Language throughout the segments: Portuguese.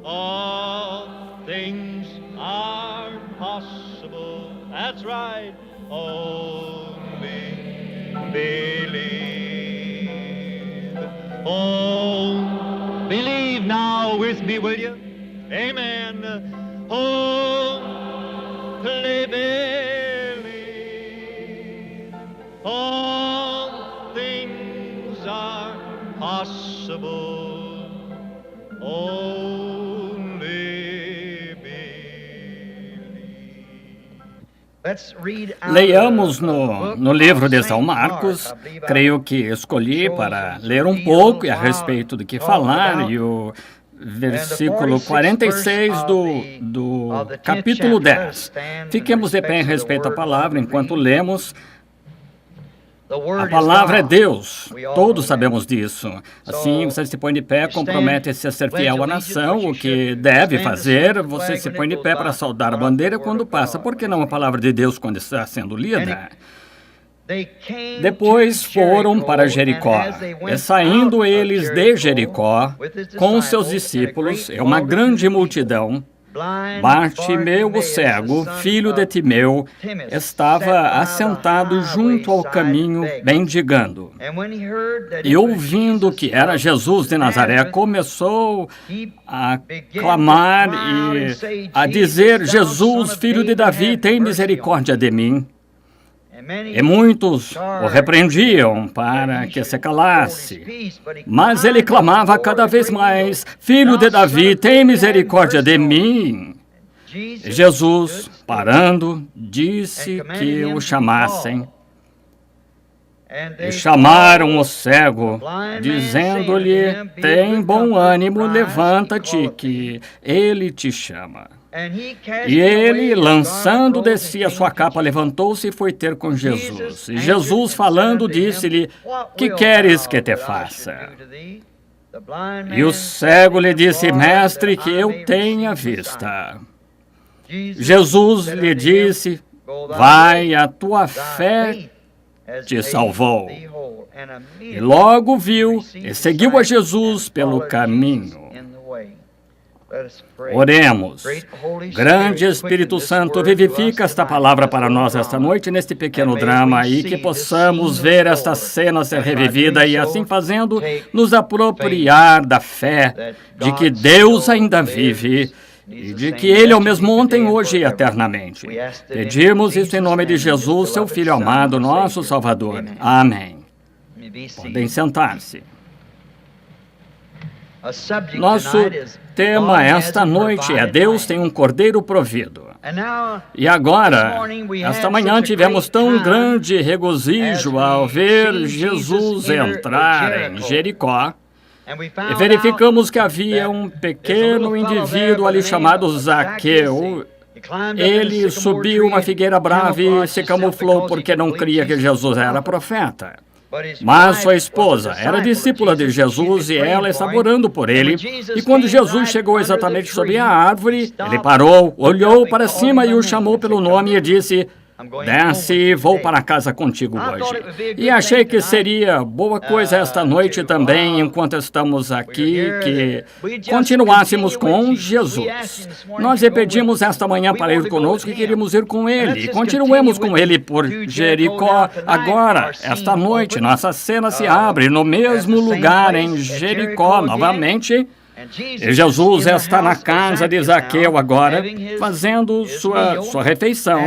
All things are possible. That's right. Only believe. Oh, believe now with me, will you? Amen. Only believe. All things are possible. Only believe. Leiamos no livro de São Marcos. Creio que escolhi para ler um pouco e a respeito do que falar, e o versículo 46 do capítulo 10. Fiquemos de pé em respeito à palavra enquanto lemos. A palavra é Deus, todos sabemos disso. Assim, você se põe de pé, compromete-se a ser fiel à nação, o que deve fazer. Você se põe de pé para saudar a bandeira quando passa. Por que não a palavra de Deus quando está sendo lida? Depois foram para Jericó, e saindo eles de Jericó, com os seus discípulos e uma grande multidão, Bartimeu o cego, filho de Timeu, estava assentado junto ao caminho, mendigando. E ouvindo que era Jesus de Nazaré, começou a clamar e a dizer: Jesus, filho de Davi, tem misericórdia de mim. E muitos o repreendiam para que se calasse. Mas ele clamava cada vez mais: Filho de Davi, tem misericórdia de mim. E Jesus, parando, disse que o chamassem. E chamaram o cego, dizendo-lhe: Tem bom ânimo, levanta-te, que ele te chama. E ele, lançando de si a sua capa, levantou-se e foi ter com Jesus. E Jesus, falando, disse-lhe: Que queres que te faça? E o cego lhe disse: Mestre, que eu tenha vista. Jesus lhe disse: Vai, a tua fé te salvou. E logo viu e seguiu a Jesus pelo caminho. Oremos. Grande Espírito Santo, vivifica esta palavra para nós esta noite, neste pequeno drama, e que possamos ver esta cena ser revivida e, assim fazendo, nos apropriar da fé de que Deus ainda vive e de que Ele é o mesmo ontem, hoje e eternamente. Pedimos isso em nome de Jesus, seu Filho amado, nosso Salvador. Amém. Podem sentar-se. Nosso tema esta noite é: Deus tem um cordeiro provido. E agora, esta manhã tivemos tão grande regozijo ao ver Jesus entrar em Jericó, e verificamos que havia um pequeno indivíduo ali chamado Zaqueu. Ele subiu uma figueira brava e se camuflou porque não cria que Jesus era profeta. Mas sua esposa era discípula de Jesus e ela estava orando por ele. E quando Jesus chegou exatamente sob a árvore, ele parou, olhou para cima e o chamou pelo nome e disse: Desce e vou para casa contigo hoje. E achei que seria boa coisa esta noite também, enquanto estamos aqui, que continuássemos com Jesus. Nós lhe pedimos esta manhã para ir conosco e queríamos ir com ele. E continuemos com ele por Jericó. Agora, esta noite, nossa cena se abre no mesmo lugar em Jericó novamente. E Jesus está na casa de Zaqueu agora, fazendo sua refeição.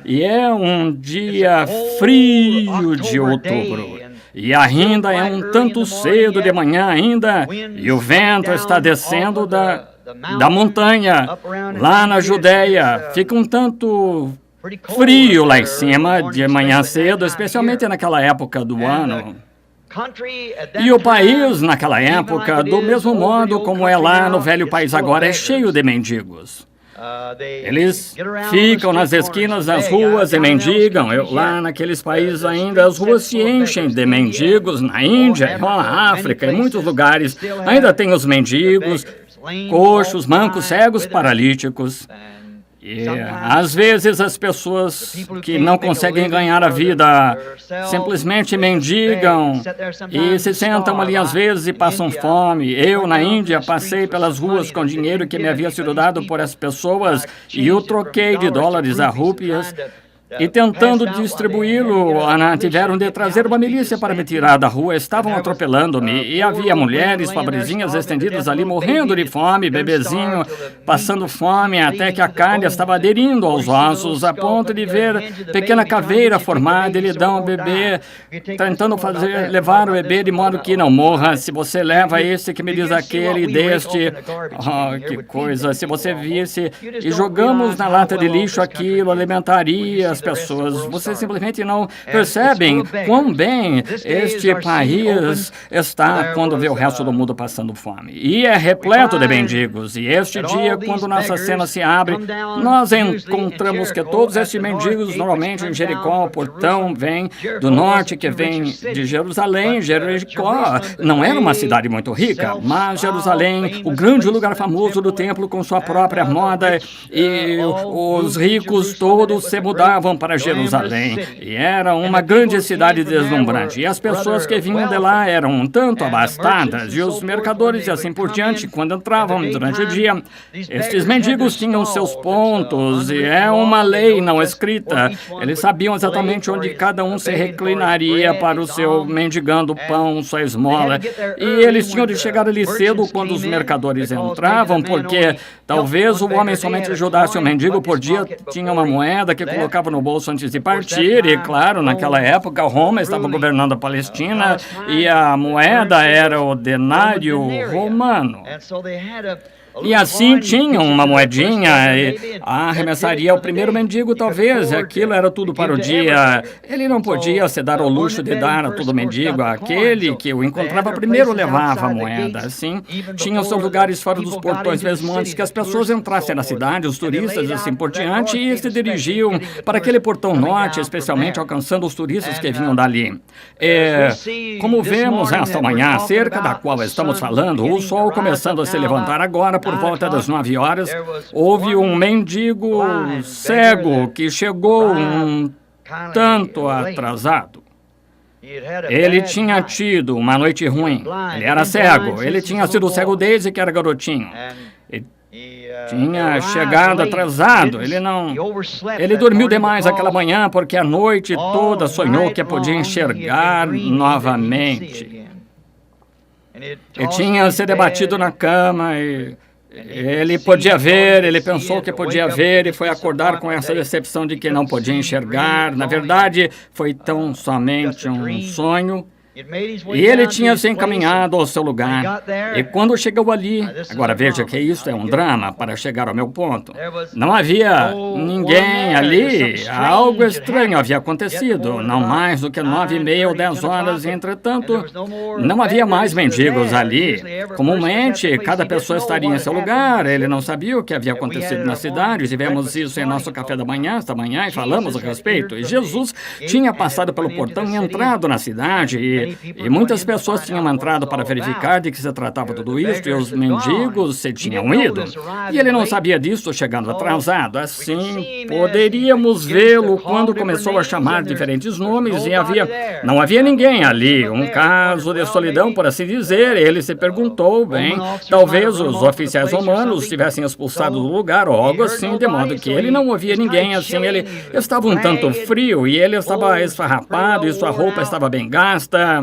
E é um dia frio de outubro. E ainda é um tanto cedo de manhã ainda. E o vento está descendo da montanha, lá na Judéia. Fica um tanto frio lá em cima de manhã cedo, especialmente naquela época do ano. E o país, naquela época, do mesmo modo como é lá no velho país agora, é cheio de mendigos. Eles ficam nas esquinas das ruas e mendigam. Lá naqueles países ainda as ruas se enchem de mendigos. Na Índia, na África, em muitos lugares, ainda tem os mendigos, coxos, mancos, cegos, paralíticos. E, às vezes, as pessoas que não conseguem ganhar a vida simplesmente mendigam e se sentam ali às vezes e passam fome. Eu, na Índia, passei pelas ruas com dinheiro que me havia sido dado por as pessoas e o troquei de dólares a rúpias. E tentando distribuí-lo, tiveram de trazer uma milícia para me tirar da rua. Estavam atropelando-me e havia mulheres pobrezinhas estendidas ali morrendo de fome, bebezinho passando fome, até que a carne estava aderindo aos ossos, a ponto de ver pequena caveira formada. Eles dão ao bebê, tentando levar o bebê de modo que não morra. Se você leva esse que me diz aquele deste, que coisa, se você visse, e jogamos na lata de lixo aquilo, alimentaria as pessoas. Vocês simplesmente não percebem quão bem este país está quando vê o resto do mundo passando fome. E é repleto de mendigos. E este dia, quando nossa cena se abre, nós encontramos que todos estes mendigos, normalmente em Jericó, o portão vem do norte, que vem de Jerusalém. Jericó não era uma cidade muito rica, mas Jerusalém, o grande lugar famoso do templo com sua própria moda, e os ricos todos se mudavam para Jerusalém, e era uma grande cidade deslumbrante, e as pessoas que vinham de lá eram um tanto abastadas, e os mercadores e assim por diante, quando entravam durante o dia, estes mendigos tinham seus pontos, e é uma lei não escrita, eles sabiam exatamente onde cada um se reclinaria para o seu mendigando pão, sua esmola, e eles tinham de chegar ali cedo quando os mercadores entravam, porque talvez o homem somente ajudasse o mendigo por dia, tinha uma moeda que colocava no bolso antes de partir, e claro, naquela época Roma estava governando a Palestina e a moeda era o denário romano. E assim tinham uma moedinha e arremessaria ao primeiro mendigo, talvez. Aquilo era tudo para o dia. Ele não podia se dar ao luxo de dar a todo mendigo. Aquele que o encontrava primeiro levava a moeda. Assim, tinham seus lugares fora dos portões, mesmo antes que as pessoas entrassem na cidade, os turistas e assim por diante, e se dirigiam para aquele portão norte, especialmente alcançando os turistas que vinham dali. Como vemos esta manhã, acerca da qual estamos falando, o sol começando a se levantar agora, por volta das 9 horas, houve um mendigo cego que chegou um tanto atrasado. Ele tinha tido uma noite ruim. Ele era cego. Ele tinha sido cego desde que era garotinho. Ele tinha chegado atrasado. Ele dormiu demais aquela manhã porque a noite toda sonhou que podia enxergar novamente. Ele tinha se debatido na cama e ele podia ver, ele pensou que podia ver e foi acordar com essa decepção de que não podia enxergar. Na verdade, foi tão somente um sonho. E ele tinha se encaminhado ao seu lugar. E quando chegou ali, agora veja que isso é um drama para chegar ao meu ponto. Não havia ninguém ali. Algo estranho havia acontecido. Não mais do que 9h30 ou 10 horas. Entretanto, não havia mais mendigos ali. Comumente, cada pessoa estaria em seu lugar. Ele não sabia o que havia acontecido na cidade. Tivemos isso em nosso café da manhã, esta manhã, e falamos a respeito. E Jesus tinha passado pelo portão e entrado na cidade. E muitas pessoas tinham entrado para verificar de que se tratava tudo isso, e os mendigos se tinham ido. E ele não sabia disso chegando atrasado. Assim, poderíamos vê-lo quando começou a chamar diferentes nomes e não havia ninguém ali. Um caso de solidão, por assim dizer. Ele se perguntou, bem, talvez os oficiais romanos tivessem expulsado do lugar ou algo assim, de modo que ele não ouvia ninguém. Assim, ele estava um tanto frio e ele estava esfarrapado e sua roupa estava bem gasta.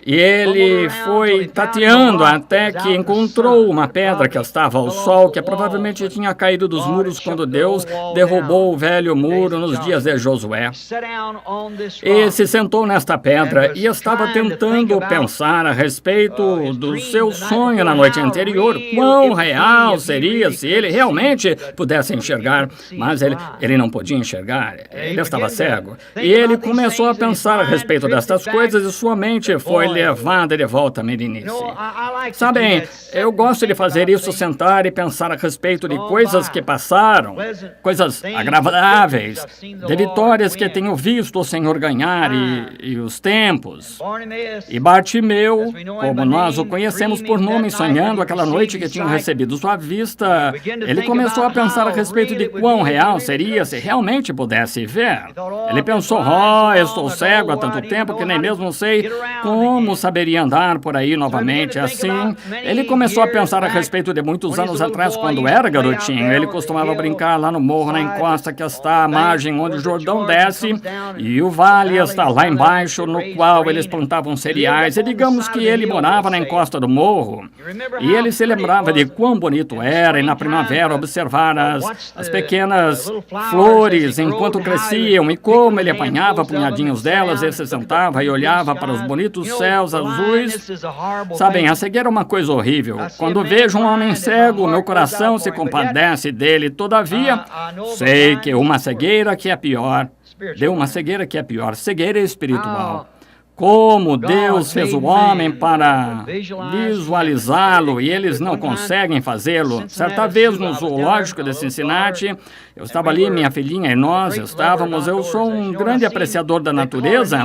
E ele foi tateando até que encontrou uma pedra que estava ao sol, que provavelmente tinha caído dos muros quando Deus derrubou o velho muro nos dias de Josué. E se sentou nesta pedra e estava tentando pensar a respeito do seu sonho na noite anterior. Quão real seria se ele realmente pudesse enxergar, mas ele não podia enxergar, ele estava cego. E ele começou a pensar a respeito destas coisas e sua mente foi levada de volta à meninice. Sabem, eu gosto de fazer isso, sentar e pensar a respeito de coisas que passaram, coisas agradáveis, de vitórias que tenho visto o Senhor ganhar e os tempos. E Bartimeu, como nós o conhecemos por nome, sonhando aquela noite que tinha recebido sua vista, ele começou a pensar a respeito de quão real seria se realmente pudesse ver. Ele pensou, estou cego há tanto tempo que nem mesmo sei como saberia andar por aí novamente. Assim, ele começou a pensar a respeito de muitos anos atrás, quando era garotinho. Ele costumava brincar lá no morro, na encosta que está à margem onde o Jordão desce, e o vale está lá embaixo, no qual eles plantavam cereais. E digamos que ele morava na encosta do morro. E ele se lembrava de quão bonito era, e na primavera observar as pequenas flores enquanto cresciam, e como ele apanhava punhadinhos delas, e se sentava e olhava para os bonitos céus azuis. Sabem, a cegueira é uma coisa horrível. Quando vejo um homem cego, meu coração se compadece dele. Todavia, sei que uma cegueira que é pior, cegueira espiritual. Como Deus fez o homem para visualizá-lo e eles não conseguem fazê-lo. Certa vez no zoológico de Cincinnati, eu estava ali, minha filhinha e nós estávamos. Eu sou um grande apreciador da natureza.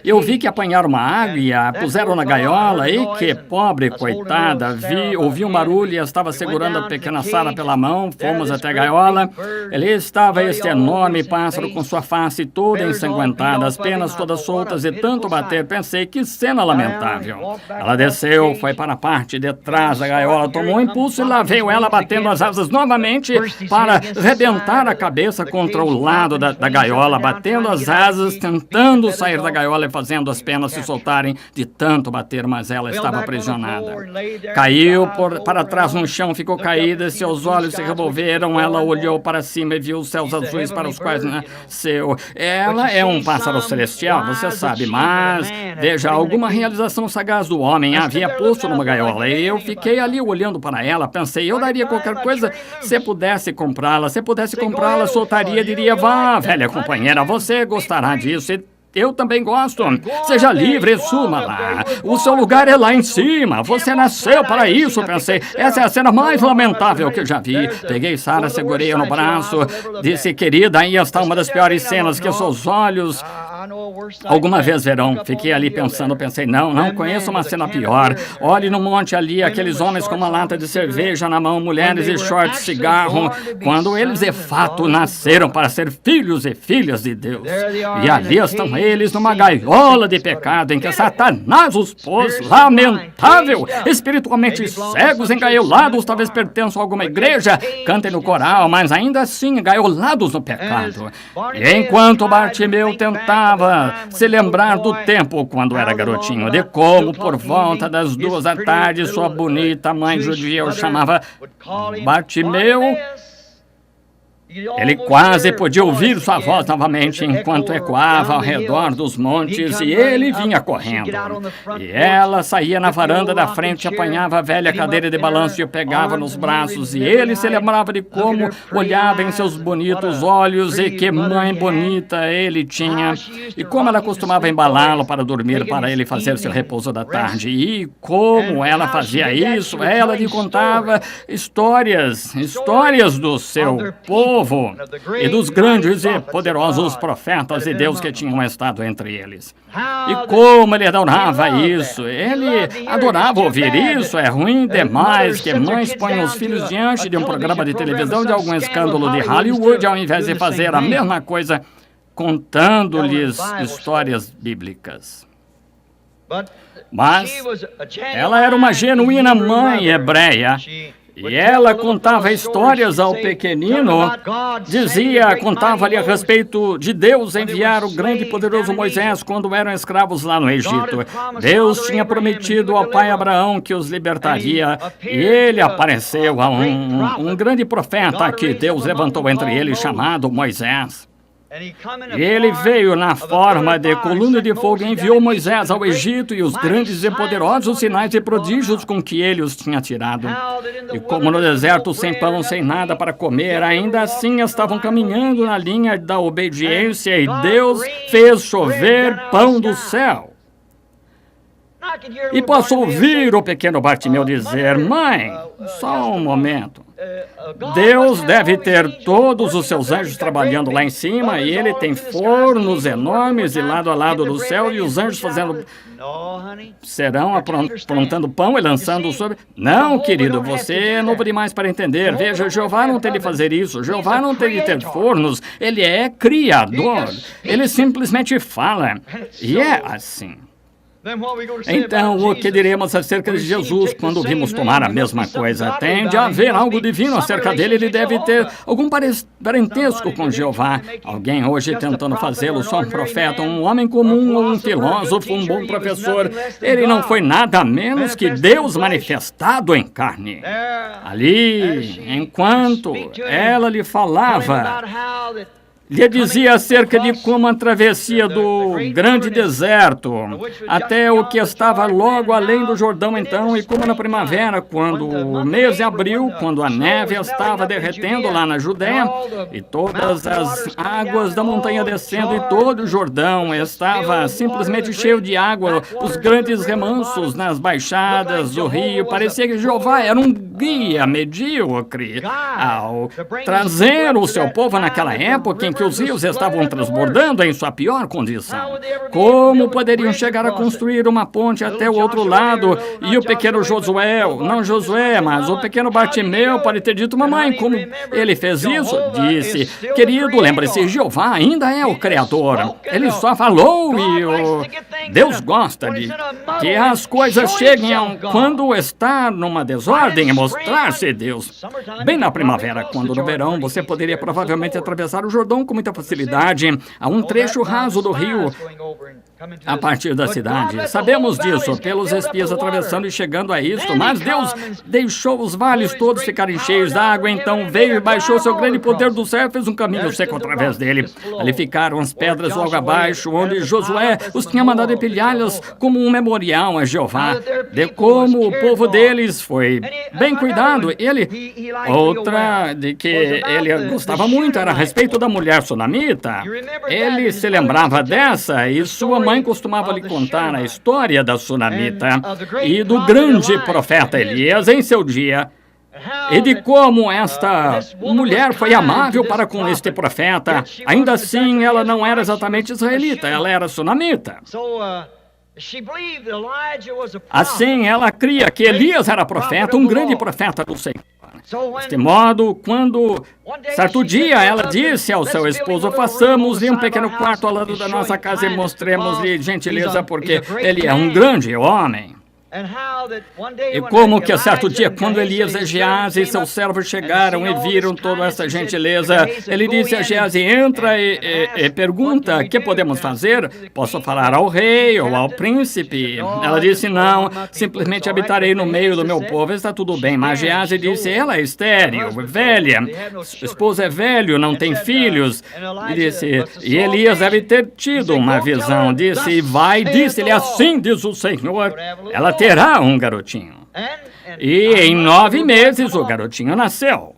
Eu vi que apanharam uma águia, puseram na gaiola e que pobre coitada. Ouvi um barulho e estava segurando a pequena Sara pela mão. Fomos até a gaiola. Ali estava este enorme pássaro com sua face toda ensanguentada, as penas todas soltas e tanto bater. Pensei, que cena lamentável. Ela desceu, foi para a parte de trás da gaiola, tomou um impulso e lá veio ela batendo as asas novamente para rebentar a cabeça contra o lado da gaiola, batendo as asas, tentando sair da gaiola e fazendo as penas se soltarem de tanto bater, mas ela estava aprisionada. Caiu para trás no chão, ficou caída, seus olhos se revolveram, ela olhou para cima e viu os céus azuis para os quais nasceu. Ela é um pássaro celestial, você sabe, mas veja, alguma realização sagaz do homem havia posto numa gaiola, e eu fiquei ali olhando para ela, pensei, eu daria qualquer coisa se pudesse comprá-la. Se pudesse comprá-la, soltaria, diria, vá, velha companheira, você gostará disso. Eu também gosto. Seja livre, suma lá. O seu lugar é lá em cima. Você nasceu para isso, pensei. Essa é a cena mais lamentável que eu já vi. Peguei Sara, segurei-a no braço. Disse, querida, aí está uma das piores cenas que seus olhos alguma vez verão. Fiquei ali pensando, pensei, não conheço uma cena pior. Olhe no monte ali, aqueles homens com uma lata de cerveja na mão, mulheres e shorts, cigarro, quando eles de fato nasceram para ser filhos e filhas de Deus. E ali estão eles numa gaiola de pecado em que Satanás os pôs, lamentável, espiritualmente cegos, engaiolados, talvez pertençam a alguma igreja, cantem no coral, mas ainda assim engaiolados no pecado. E enquanto Bartimeu tentava se lembrar do tempo quando era garotinho, de como por volta das 2 da tarde sua bonita mãe judia o chamava Bartimeu, ele quase podia ouvir sua voz novamente enquanto ecoava ao redor dos montes, e ele vinha correndo. E ela saía na varanda da frente, apanhava a velha cadeira de balanço e o pegava nos braços, e ele se lembrava de como olhava em seus bonitos olhos e que mãe bonita ele tinha, e como ela costumava embalá-lo para dormir, para ele fazer seu repouso da tarde. E como ela fazia isso, ela lhe contava histórias do seu povo e dos grandes e poderosos profetas de Deus que tinham estado entre eles. E como ele adorava isso, ele adorava ouvir isso. É ruim demais que mães ponham os filhos diante de um programa de televisão de algum escândalo de Hollywood, ao invés de fazer a mesma coisa, contando-lhes histórias bíblicas. Mas ela era uma genuína mãe hebreia. E ela contava histórias ao pequenino, contava-lhe a respeito de Deus enviar o grande e poderoso Moisés quando eram escravos lá no Egito. Deus tinha prometido ao pai Abraão que os libertaria, e ele apareceu a um grande profeta que Deus levantou entre eles, chamado Moisés. E ele veio na forma de coluna de fogo e enviou Moisés ao Egito e os grandes e poderosos sinais e prodígios com que ele os tinha tirado. E como no deserto, sem pão, sem nada para comer, ainda assim estavam caminhando na linha da obediência, e Deus fez chover pão do céu. E posso ouvir o pequeno Bartimeu dizer: mãe, só um momento. Deus deve ter todos os seus anjos trabalhando lá em cima e ele tem fornos enormes e lado a lado do céu e os anjos serão aprontando pão e lançando sobre... Não, querido, você é novo demais para entender. Veja, Jeová não tem de fazer isso. Jeová não tem de ter fornos. Ele é criador. Ele simplesmente fala. E é assim. Então, o que diremos acerca de Jesus quando vimos tomar a mesma coisa? Tem de haver algo divino acerca dele, ele deve ter algum parentesco com Jeová. Alguém hoje tentando fazê-lo só um profeta, um homem comum, um filósofo, um bom professor. Ele não foi nada menos que Deus manifestado em carne. Ali, enquanto ela lhe falava, lhe dizia acerca de como a travessia do grande deserto até o que estava logo além do Jordão então, e como na primavera, quando o mês de abril, quando a neve estava derretendo lá na Judéia, e todas as águas da montanha descendo, e todo o Jordão estava simplesmente cheio de água, os grandes remansos nas baixadas do rio, parecia que Jeová era um guia medíocre ao trazer o seu povo naquela época em que os rios estavam transbordando em sua pior condição. Como poderiam chegar a construir uma ponte até o outro lado? E o pequeno Josué, não Josué, mas o pequeno Bartimeu pode ter dito: mamãe, como ele fez isso? Disse: querido, lembre-se, Jeová ainda é o Criador. Ele só falou e Deus gosta de que as coisas cheguem quando está numa desordem e mostrar-se Deus. Bem na primavera, quando no verão você poderia provavelmente atravessar o Jordão com muita facilidade a um trecho raso do rio a partir da cidade. Sabemos disso pelos espias atravessando e chegando a isto, mas Deus deixou os vales todos ficarem cheios d'água, então veio e baixou seu grande poder do céu e fez um caminho seco através dele. Ali ficaram as pedras logo abaixo, onde Josué os tinha mandado empilhá-las como um memorial a Jeová, de como o povo deles foi bem cuidado. Outra de que ele gostava muito era a respeito da mulher sunamita. Ele se lembrava dessa e sua mãe costumava lhe contar a história da sunamita e do grande profeta Elias em seu dia, e de como esta mulher foi amável para com este profeta. Ainda assim, ela não era exatamente israelita, ela era sunamita. Assim, ela cria que Elias era profeta, um grande profeta do Senhor. Deste modo, quando certo dia ela disse ao seu esposo: façamos-lhe um pequeno quarto ao lado da nossa casa e mostremos-lhe gentileza, porque ele é um grande homem. E como que a certo dia, quando Elias e Geazi e seus servos chegaram e viram toda essa gentileza, ele disse a Geazi: entra e pergunta, o que podemos fazer? Posso falar ao rei ou ao príncipe? Ela disse: não, simplesmente habitarei no meio do meu povo, está tudo bem. Mas Geazi disse: ela é estéril, velha, esposo é velho, não tem filhos. E disse: e Elias deve ter tido uma visão. Disse: vai, disse-lhe, assim diz o Senhor, ela terá um garotinho. E em 9 meses o garotinho nasceu.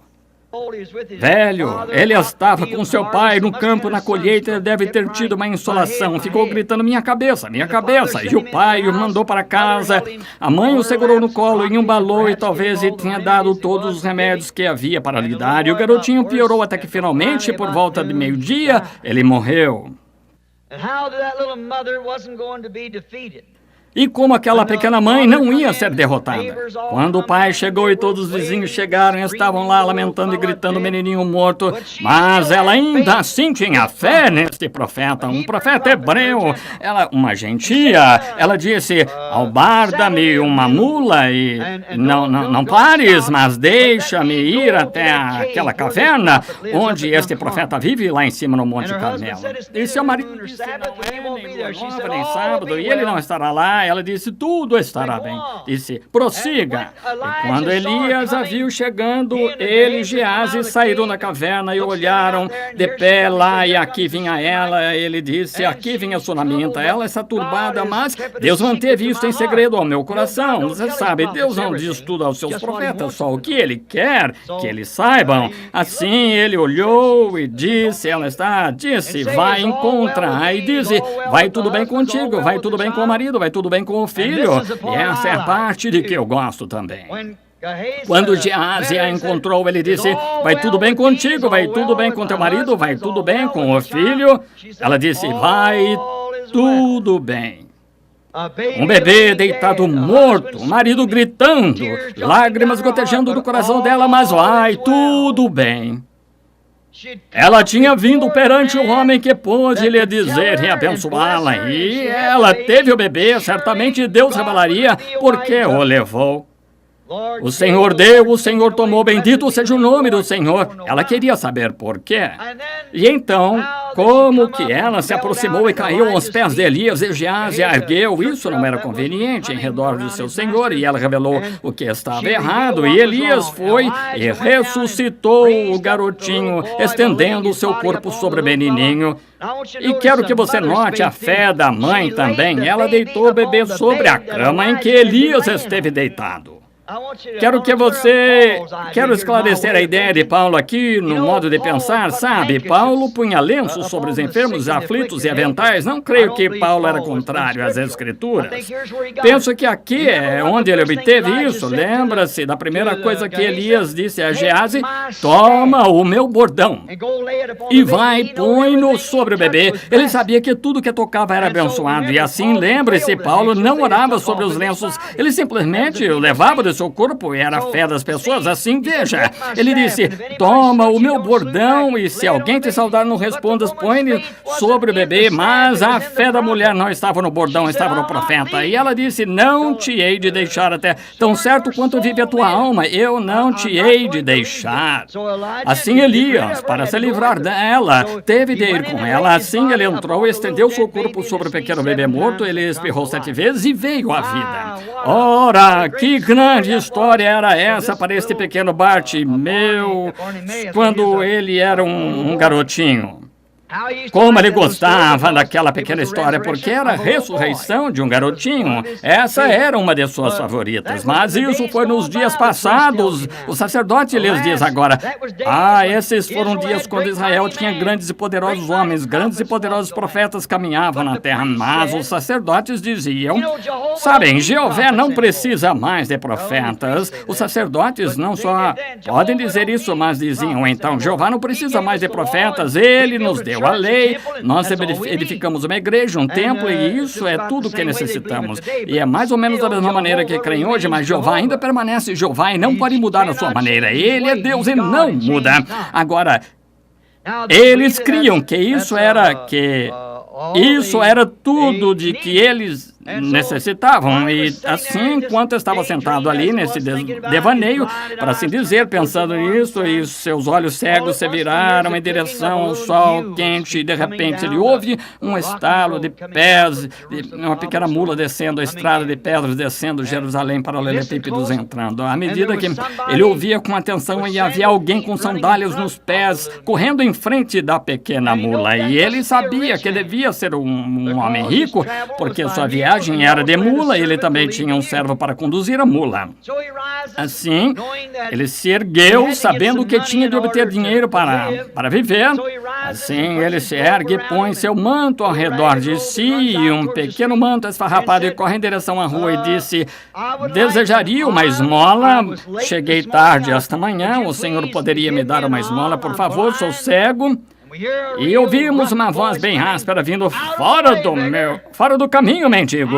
Velho, ele estava com seu pai no campo na colheita, deve ter tido uma insolação. Ficou gritando: minha cabeça, minha cabeça. E o pai o mandou para casa. A mãe o segurou no colo e embalou, e talvez ele tenha dado todos os remédios que havia para lhe dar. E o garotinho piorou até que finalmente, por volta de meio-dia, ele morreu. E como aquela pequena mãe não ia ser derrotada. Quando o pai chegou e todos os vizinhos chegaram e estavam lá lamentando e gritando: menininho morto. Mas ela ainda assim tinha fé neste profeta, um profeta hebreu. Uma gentia. Ela disse: albarda-me uma mula e não pares, mas deixa-me ir até aquela caverna onde este profeta vive, lá em cima no Monte Carmelo. E seu marido disse: não é nem lua nova, nem sábado, e ele não estará lá. Ela disse: tudo estará bem. Disse: prossiga. E quando Elias a viu chegando, ele e Geazi saíram da caverna e olharam de pé lá, e aqui vinha ela. Ele disse: aqui vinha a sunamita. Ela está turbada, mas Deus manteve isso em segredo ao meu coração. Você sabe, Deus não diz tudo aos seus profetas, só o que ele quer que eles saibam. Assim ele olhou e disse: disse, vai, encontra. Aí disse: vai tudo bem contigo, vai tudo bem com o marido, vai tudo tudo bem com o filho. E essa é a parte de que eu gosto também. Quando Geazi a encontrou, ele disse, vai tudo bem contigo, vai tudo bem com teu marido, vai tudo bem com o filho? Ela disse, vai tudo bem. Um bebê deitado morto, o marido gritando, lágrimas gotejando do coração dela, mas vai tudo bem. Ela tinha vindo perante o homem que pôde lhe dizer e abençoá-la, e ela teve o bebê, certamente Deus revelaria por que o levou. O Senhor deu, o Senhor tomou, bendito seja o nome do Senhor. Ela queria saber por quê. E então, como que ela se aproximou e caiu aos pés de Elias, e Geazi a ergueu. Isso não era conveniente em redor de seu senhor, e ela revelou o que estava errado. E Elias foi e ressuscitou o garotinho, estendendo o seu corpo sobre o menininho. E quero que você note a fé da mãe também. Ela deitou o bebê sobre a cama em que Elias esteve deitado. Quero esclarecer a ideia de Paulo aqui no modo de pensar, sabe? Paulo punha lenços sobre os enfermos, aflitos e aventais. Não creio que Paulo era contrário às Escrituras. Penso que aqui é onde ele obteve isso. Lembra-se da primeira coisa que Elias disse a Geazi? Toma o meu bordão e vai, põe-no sobre o bebê. Ele sabia que tudo que tocava era abençoado. E assim, lembre-se, Paulo não orava sobre os lenços. Ele simplesmente o levava de seu corpo, e era a fé das pessoas. Assim, veja, ele disse, toma o meu bordão e se alguém te saudar, não respondas, põe-lhe sobre o bebê. Mas a fé da mulher não estava no bordão, estava no profeta. E ela disse, não te hei de deixar até tão certo quanto vive a tua alma, eu não te hei de deixar. Assim Elias, para se livrar dela, teve de ir com ela. Assim ele entrou e estendeu seu corpo sobre o pequeno bebê morto, ele espirrou 7 vezes e veio à vida. Ora, que grande história era essa para este pequeno Bartimeu, quando ele era um garotinho. Como ele gostava daquela pequena história, porque era a ressurreição de um garotinho. Essa era uma de suas favoritas. Mas isso foi nos dias passados. O sacerdote lhes diz agora, esses foram dias quando Israel tinha grandes e poderosos homens, grandes e poderosos profetas caminhavam na terra. Mas os sacerdotes diziam, sabem, Jeová não precisa mais de profetas. Os sacerdotes não só podem dizer isso, mas diziam, então, Jeová não precisa mais de profetas, ele nos deu a lei, nós edificamos uma igreja, um templo, e isso é tudo que necessitamos. E é mais ou menos da mesma maneira que creem hoje, mas Jeová ainda permanece Jeová e não pode mudar a sua maneira. Ele é Deus e não muda. Agora, eles criam que isso era tudo de que eles necessitavam. E assim, enquanto estava sentado ali nesse devaneio, para assim dizer, pensando nisso, e seus olhos cegos se viraram em direção ao sol quente, e de repente ele ouve um estalo de pés, uma pequena mula descendo a estrada de pedras, descendo Jerusalém, paralelepípedos entrando. À medida que ele ouvia com atenção, e havia alguém com sandálias nos pés, correndo em frente da pequena mula. E ele sabia que devia ser um homem rico, porque sua viagem era de mula, e ele também tinha um servo para conduzir a mula. Assim, ele se ergueu, sabendo que tinha de obter dinheiro para viver. Assim, ele se ergue e põe seu manto ao redor de si, um pequeno manto esfarrapado, e corre em direção à rua e disse, desejaria uma esmola? Cheguei tarde esta manhã, o senhor poderia me dar uma esmola, por favor, sou cego. E ouvimos uma voz bem áspera vindo, fora do caminho, mendigo.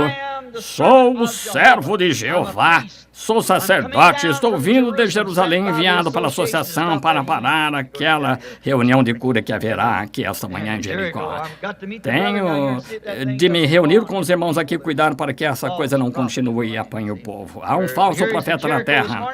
Sou o servo de Jeová. Sou sacerdote, estou vindo de Jerusalém, enviado pela associação para parar aquela reunião de cura que haverá aqui esta manhã em Jericó. Tenho de me reunir com os irmãos aqui, cuidar para que essa coisa não continue e apanhe o povo. Há um falso profeta na terra.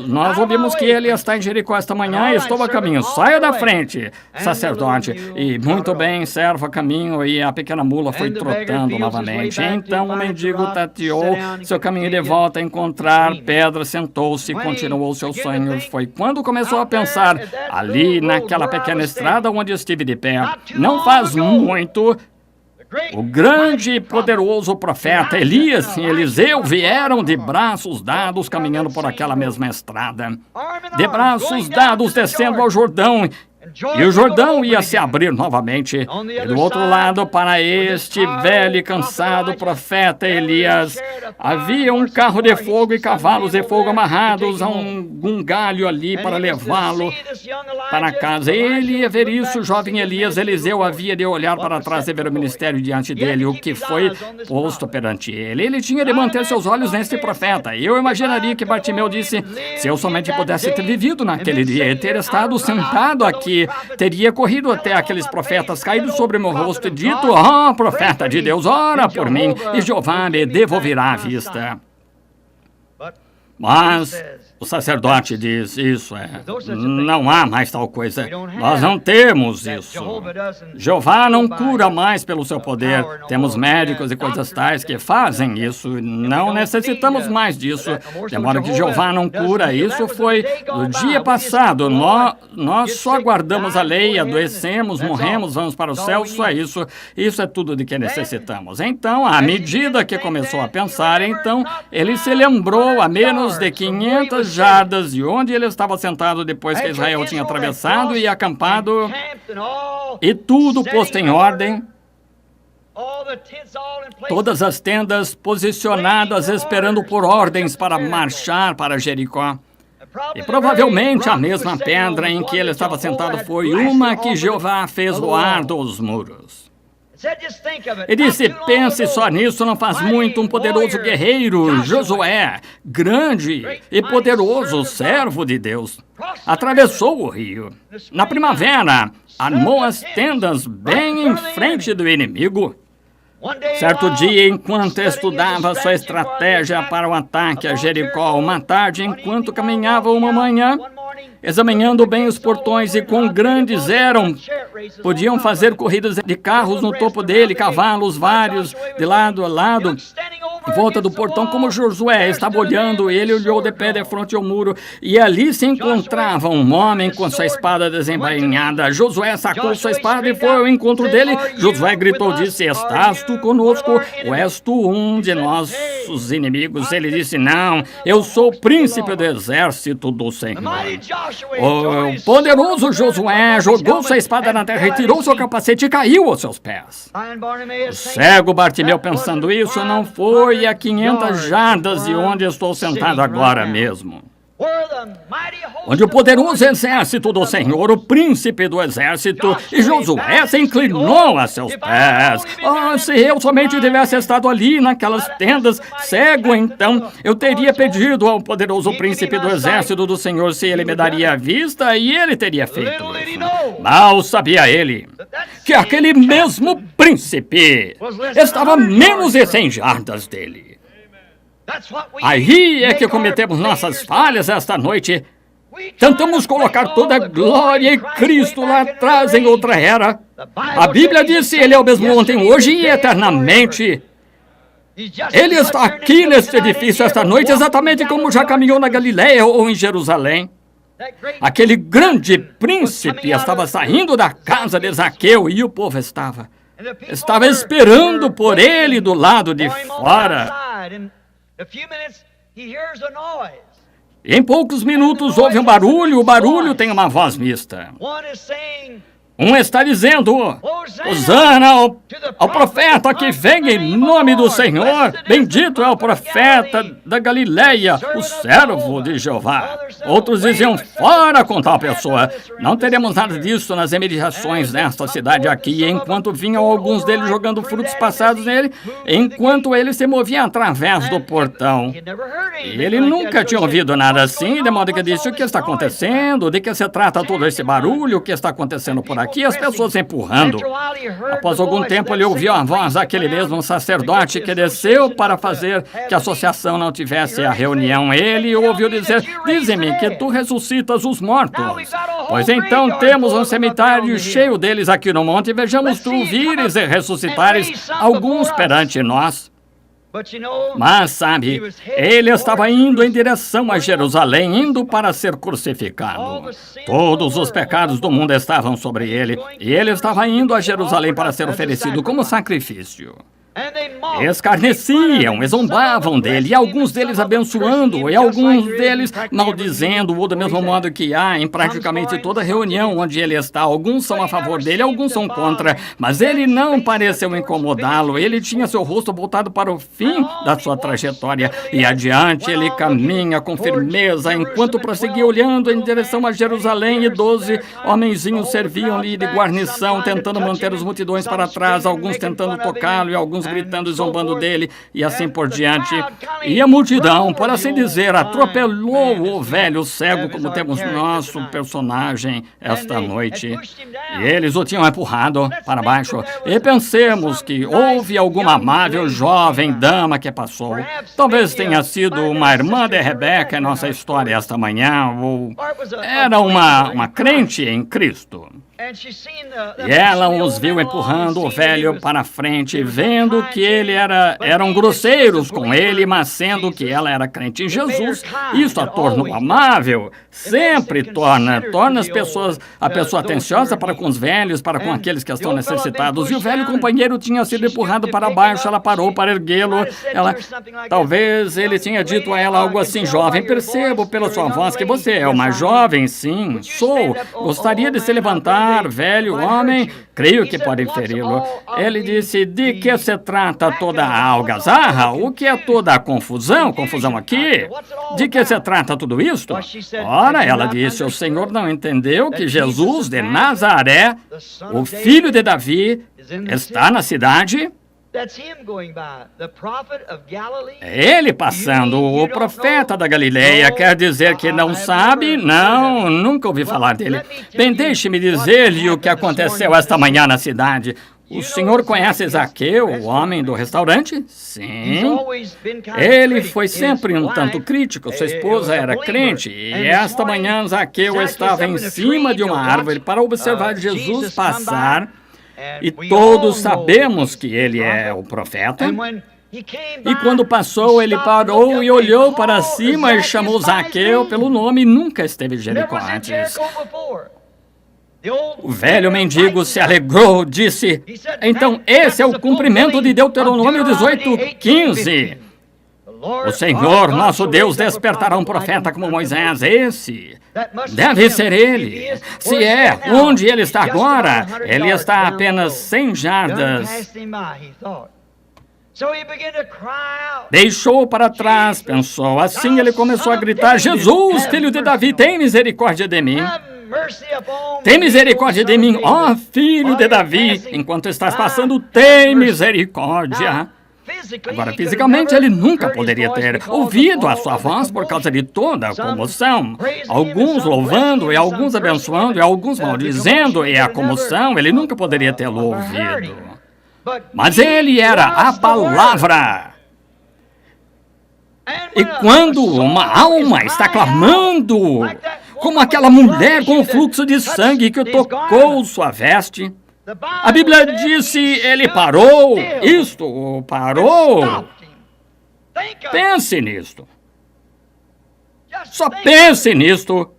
Nós ouvimos que ele está em Jericó esta manhã e estou a caminho. Saia da frente, sacerdote. E muito bem, servo a caminho, e a pequena mula foi trotando novamente. Então o mendigo tateou seu caminho de volta a encontrar pedra, sentou-se e continuou seu sonho. Foi quando começou a pensar, ali naquela pequena estrada onde estive de pé, não faz muito, o grande e poderoso profeta Elias e Eliseu vieram de braços dados caminhando por aquela mesma estrada. De braços dados descendo ao Jordão. E o Jordão ia se abrir novamente. E do outro lado, para este velho e cansado profeta Elias, havia um carro de fogo e cavalos de fogo amarrados a um galho ali para levá-lo para casa. Ele ia ver isso, o jovem Elias. Eliseu havia de olhar para trás e ver o ministério diante dele, o que foi posto perante ele. Ele tinha de manter seus olhos neste profeta. E eu imaginaria que Bartimeu disse: se eu somente pudesse ter vivido naquele dia e ter estado sentado aqui, teria corrido até aqueles profetas, caído sobre meu rosto e dito: ó, profeta de Deus, ora por mim, e Jeová me devolverá a vista. Mas o sacerdote diz: isso não há mais tal coisa. Nós não temos isso. Jeová não cura mais pelo seu poder. Temos médicos e coisas tais que fazem isso. Não necessitamos mais disso. De modo que Jeová não cura. Isso foi no dia passado. Nós só aguardamos a lei, adoecemos, morremos, vamos para o céu. Só isso. Isso é tudo de que necessitamos. Então, à medida que começou a pensar, então, ele se lembrou a menos de 500 jardas de onde ele estava sentado depois que Israel tinha atravessado e acampado, e tudo posto em ordem, todas as tendas posicionadas esperando por ordens para marchar para Jericó. E provavelmente a mesma pedra em que ele estava sentado foi uma que Jeová fez voar dos muros. E disse: pense só nisso, não faz muito, um poderoso guerreiro, Josué, grande e poderoso servo de Deus, atravessou o rio. Na primavera, armou as tendas bem em frente do inimigo. Certo dia, enquanto estudava sua estratégia para o ataque a Jericó, uma tarde, enquanto caminhava uma manhã, examinando bem os portões e quão grandes eram, podiam fazer corridas de carros no topo dele, cavalos vários, de lado a lado, em volta do portão, como Josué estava olhando. Ele olhou de pé de frente ao muro, e ali se encontrava um homem com sua espada desembainhada. Josué sacou sua espada e foi ao encontro dele. Josué gritou, disse: estás tu conosco, ou és tu um de nossos inimigos? Ele disse: não, eu sou o príncipe do exército do Senhor. O poderoso Josué jogou sua espada na terra, retirou seu capacete e caiu aos seus pés. O cego Bartimeu, pensando isso, não foi a 500 jardas de onde estou sentado agora mesmo, onde o poderoso exército do Senhor, o príncipe do exército, e Josué se inclinou a seus pés. Se eu somente tivesse estado ali naquelas tendas, cego, então eu teria pedido ao poderoso príncipe do exército do Senhor se ele me daria a vista, e ele teria feito isso. Mal sabia ele que aquele mesmo príncipe estava a menos de 100 jardas dele. Aí é que cometemos nossas falhas esta noite. Tentamos colocar toda a glória em Cristo lá atrás, em outra era. A Bíblia diz que Ele é o mesmo ontem, hoje e eternamente. Ele está aqui neste edifício esta noite, exatamente como já caminhou na Galileia ou em Jerusalém. Aquele grande príncipe estava saindo da casa de Zaqueu e o povo estava esperando por ele do lado de fora. Em poucos minutos houve um barulho. O barulho tem uma voz mista. Um está dizendo: Hosana ao profeta que vem em nome do Senhor. Bendito é o profeta da Galileia, o servo de Jeová. Outros diziam: fora com tal pessoa. Não teremos nada disso nas imediações desta cidade aqui. Enquanto vinham alguns deles jogando frutos passados nele, enquanto ele se movia através do portão. E ele nunca tinha ouvido nada assim, de modo que disse: o que está acontecendo? De que se trata todo esse barulho? O que está acontecendo por aqui? As pessoas empurrando. Após algum tempo, ele ouviu a voz daquele mesmo sacerdote que desceu para fazer que a associação não tivesse a reunião. Ele ouviu dizer: dize-me que tu ressuscitas os mortos. Pois então temos um cemitério cheio deles aqui no monte, e vejamos tu vires e ressuscitares alguns perante nós. Mas, sabe, ele estava indo em direção a Jerusalém, indo para ser crucificado. Todos os pecados do mundo estavam sobre ele, e ele estava indo a Jerusalém para ser oferecido como sacrifício. Escarneciam, e zombavam dele, e alguns deles abençoando, e alguns deles maldizendo-o, do mesmo modo que há em praticamente toda reunião onde ele está. Alguns são a favor dele, alguns são contra, mas ele não pareceu incomodá-lo. Ele tinha seu rosto voltado para o fim da sua trajetória, e adiante ele caminha com firmeza, enquanto prosseguia olhando em direção a Jerusalém, e 12 homenzinhos serviam-lhe de guarnição, tentando manter as multidões para trás, alguns tentando tocá-lo e alguns gritando e zombando dele, e assim por diante. E a multidão, por assim dizer, atropelou o velho cego, como temos nosso personagem esta noite. E eles o tinham empurrado para baixo. E pensemos que houve alguma amável jovem dama que passou. Talvez tenha sido uma irmã de Rebeca em nossa história esta manhã, ou era uma crente em Cristo. E ela os viu empurrando o velho para frente, vendo que eram grosseiros com ele, mas sendo que ela era crente em Jesus, isso a tornou amável. Sempre torna a pessoa atenciosa para com os velhos, para com aqueles que estão necessitados. E o velho companheiro tinha sido empurrado para baixo, ela parou para erguê-lo. Talvez ele tinha dito a ela algo assim: jovem, percebo pela sua voz que você é uma jovem. Sim, sou. Gostaria de se levantar. Velho homem, creio que pode feri-lo. Ele disse: de que se trata toda a algazarra? O que é toda a confusão? Confusão aqui? De que se trata tudo isto? Ora, ela disse: o Senhor não entendeu que Jesus de Nazaré, o filho de Davi, está na cidade? É ele passando, o profeta da Galileia. Quer dizer que não sabe? Não, nunca ouvi falar dele. Bem, deixe-me dizer-lhe o que aconteceu esta manhã na cidade. O senhor conhece Zaqueu, o homem do restaurante? Sim. Ele foi sempre um tanto crítico. Sua esposa era crente. E esta manhã Zaqueu estava em cima de uma árvore para observar Jesus passar. E todos sabemos que ele é o profeta. E quando passou, ele parou e olhou para cima e chamou Zaqueu pelo nome, e nunca esteve em Jericó antes. O velho mendigo se alegrou, disse: então esse é o cumprimento de Deuteronômio 18:15. O Senhor, nosso Deus, despertará um profeta como Moisés. Esse deve ser ele. Se é, onde ele está agora? Ele está a apenas 100 jardas. Deixou para trás, pensou. Assim ele começou a gritar: Jesus, filho de Davi, tem misericórdia de mim. Tem misericórdia de mim, ó filho de Davi. Enquanto estás passando, tem misericórdia. Agora, fisicamente, ele nunca poderia ter ouvido a sua voz por causa de toda a comoção. Alguns louvando, e alguns abençoando, e alguns maldizendo, e a comoção, ele nunca poderia tê-lo ouvido. Mas ele era a palavra. E quando uma alma está clamando, como aquela mulher com o fluxo de sangue que tocou sua veste, a Bíblia disse: ele parou. Isto parou. Pense nisto. Só pense nisto,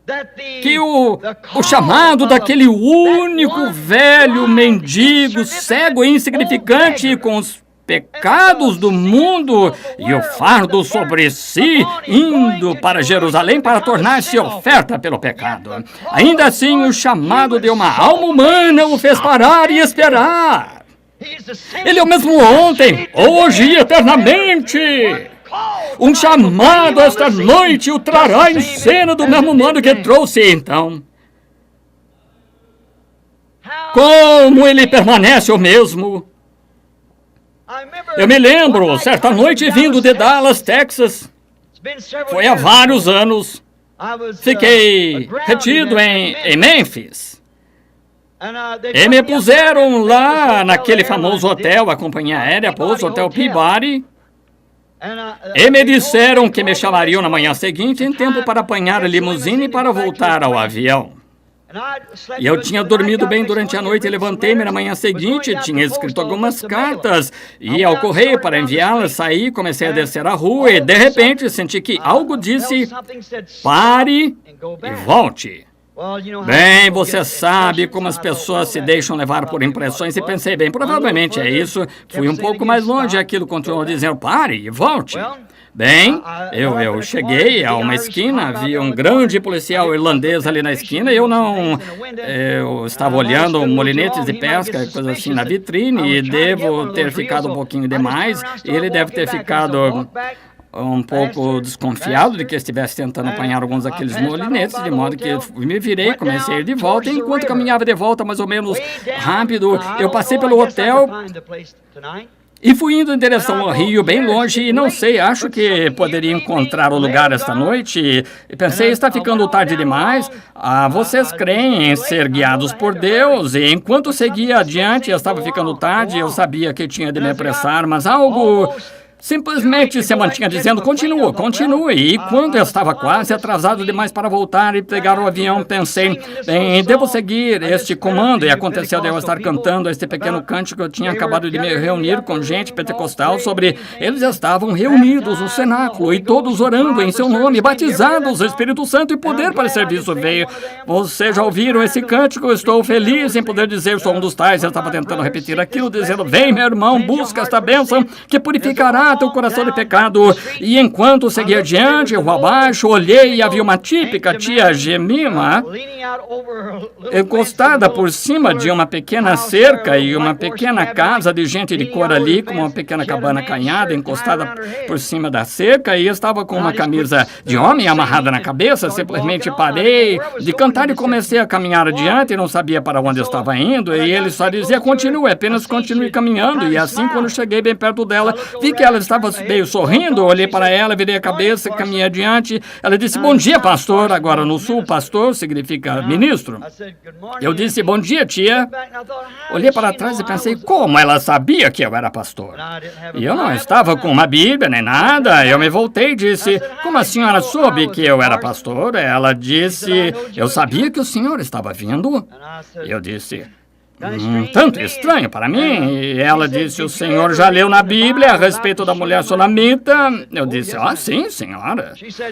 que o chamado daquele único velho mendigo, cego e insignificante, com os pecados do mundo e o fardo sobre si, indo para Jerusalém para tornar-se oferta pelo pecado. Ainda assim, o chamado de uma alma humana o fez parar e esperar. Ele é o mesmo ontem, hoje e eternamente. Um chamado esta noite o trará em cena do mesmo modo que trouxe então. Como ele permanece o mesmo. Eu me lembro, certa noite vindo de Dallas, Texas, foi há vários anos, fiquei retido em Memphis, e me puseram lá naquele famoso hotel, a companhia aérea pôs o Hotel Peabody, e me disseram que me chamariam na manhã seguinte em tempo para apanhar a limusine para voltar ao avião. E eu tinha dormido bem durante a noite e levantei-me na manhã seguinte, tinha escrito algumas cartas, ia ao correio para enviá-las, saí, comecei a descer a rua e, de repente, senti que algo disse: pare e volte. Bem, você sabe como as pessoas se deixam levar por impressões e pensei, bem, provavelmente é isso. Fui um pouco mais longe e aquilo continuou dizendo, pare e volte. Bem, eu cheguei a uma esquina, havia um grande policial irlandês ali na esquina e eu estava olhando molinetes de pesca, coisa assim, na vitrine e devo ter ficado um pouquinho demais e ele deve ter ficado um pouco desconfiado de que eu estivesse tentando apanhar alguns daqueles molinetes, de modo que eu me virei, comecei a ir de volta, e enquanto caminhava de volta mais ou menos rápido, eu passei pelo hotel e fui indo em direção ao rio, bem longe, e não sei, acho que poderia encontrar o lugar esta noite. E pensei, está ficando tarde demais. Vocês creem em ser guiados por Deus? E enquanto seguia adiante, estava ficando tarde, eu sabia que tinha de me apressar, mas algo simplesmente se mantinha dizendo, continua, continue. E quando eu estava quase atrasado demais para voltar e pegar o avião, pensei, bem, devo seguir este comando. E aconteceu de eu estar cantando este pequeno cântico. Eu tinha acabado de me reunir com gente pentecostal sobre... Eles estavam reunidos no cenáculo e todos orando em seu nome, batizados, o Espírito Santo e poder para o serviço veio. Vocês já ouviram esse cântico? Estou feliz em poder dizer, sou um dos tais. Eu estava tentando repetir aquilo, dizendo, vem, meu irmão, busca esta bênção que purificará teu coração de pecado. E enquanto seguia adiante, eu abaixo, olhei e havia uma típica tia Jemima encostada por cima de uma pequena cerca e uma pequena casa de gente de cor ali, com uma pequena cabana canhada encostada por cima da cerca, e estava com uma camisa de homem amarrada na cabeça. Simplesmente parei de cantar e comecei a caminhar adiante, não sabia para onde eu estava indo, e ele só dizia, continue, apenas continue caminhando. E assim, quando cheguei bem perto dela, vi que ela estava meio sorrindo, olhei para ela, virei a cabeça, caminhei adiante. Ela disse, bom dia, pastor. Agora no sul, pastor significa ministro. Eu disse, bom dia, tia. Olhei para trás e pensei, como ela sabia que eu era pastor? E eu não estava com uma Bíblia nem nada. Eu me voltei e disse, como a senhora soube que eu era pastor? Ela disse, eu sabia que o senhor estava vindo. Eu disse, tanto estranho para mim. E ela disse, o senhor já leu na Bíblia a respeito da mulher sunamita? Eu disse, sim, senhora.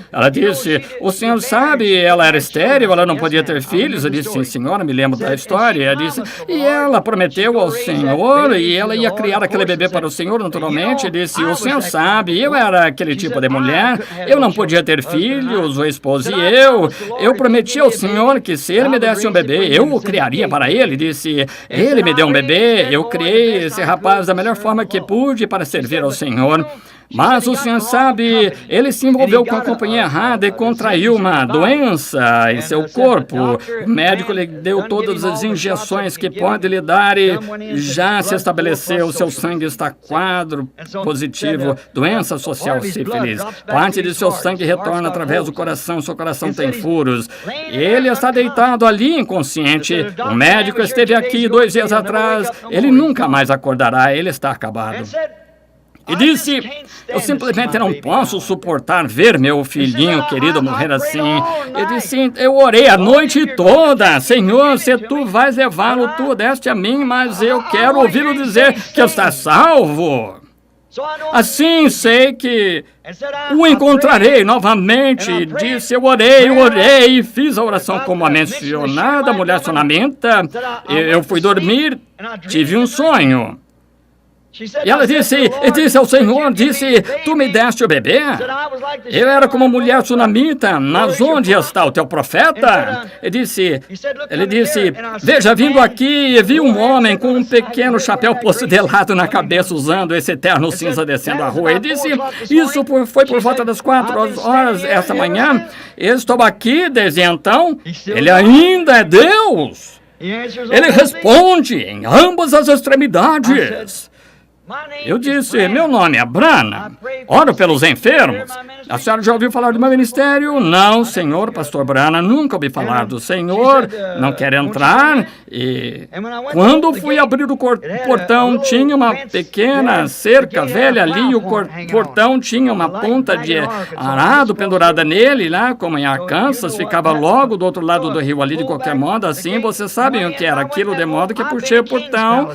Ela disse, o senhor sabe, ela era estéril, ela não podia ter filhos. Eu disse, sim, senhora, me lembro da história. Ela disse, e ela prometeu ao senhor, e ela ia criar aquele bebê para o senhor, naturalmente. Eu disse, o senhor sabe, eu era aquele tipo de mulher, eu não podia ter filhos, o esposo e eu prometi ao senhor que se ele me desse um bebê, eu o criaria para ele. Disse, ele me deu um bebê, eu criei esse rapaz da melhor forma que pude para servir ao Senhor. Mas o senhor sabe, ele se envolveu com a companhia errada e contraiu uma doença em seu corpo. O médico lhe deu todas as injeções que pode lhe dar e já se estabeleceu. Seu sangue está quadro positivo, doença social sífilis. Parte de seu sangue retorna através do coração, seu coração tem furos. Ele está deitado ali inconsciente. O médico esteve aqui 2 dias atrás. Ele nunca mais acordará, ele está acabado. E disse, eu simplesmente não posso suportar ver meu filhinho querido morrer assim. Eu disse, eu orei a noite toda. Senhor, se tu vais levá-lo, tu deste a mim, mas eu quero ouvi-lo dizer que está salvo. Assim sei que o encontrarei novamente. Disse, eu orei e fiz a oração como a mencionada mulher sunamita. Eu fui dormir, tive um sonho. E ela disse ao Senhor, tu me deste o bebê? Eu era como mulher sunamita, mas onde está o teu profeta? Ele disse, veja, vindo aqui, vi um homem com um pequeno chapéu posto de lado na cabeça, usando esse terno cinza descendo a rua. Ele disse, isso foi por volta das 4 horas esta manhã. Eu estou aqui desde então. Ele ainda é Deus. Ele responde em ambas as extremidades. Eu disse, meu nome é Branham, oro pelos enfermos. A senhora já ouviu falar do meu ministério? Não, senhor, pastor Branham, nunca ouvi falar do senhor, não quer entrar. E quando fui abrir o portão, tinha uma pequena cerca velha ali, o portão tinha uma ponta de arado pendurada nele, lá como em Arkansas, ficava logo do outro lado do rio ali, de qualquer modo, assim, vocês sabem o que era aquilo, de modo que puxei o portão.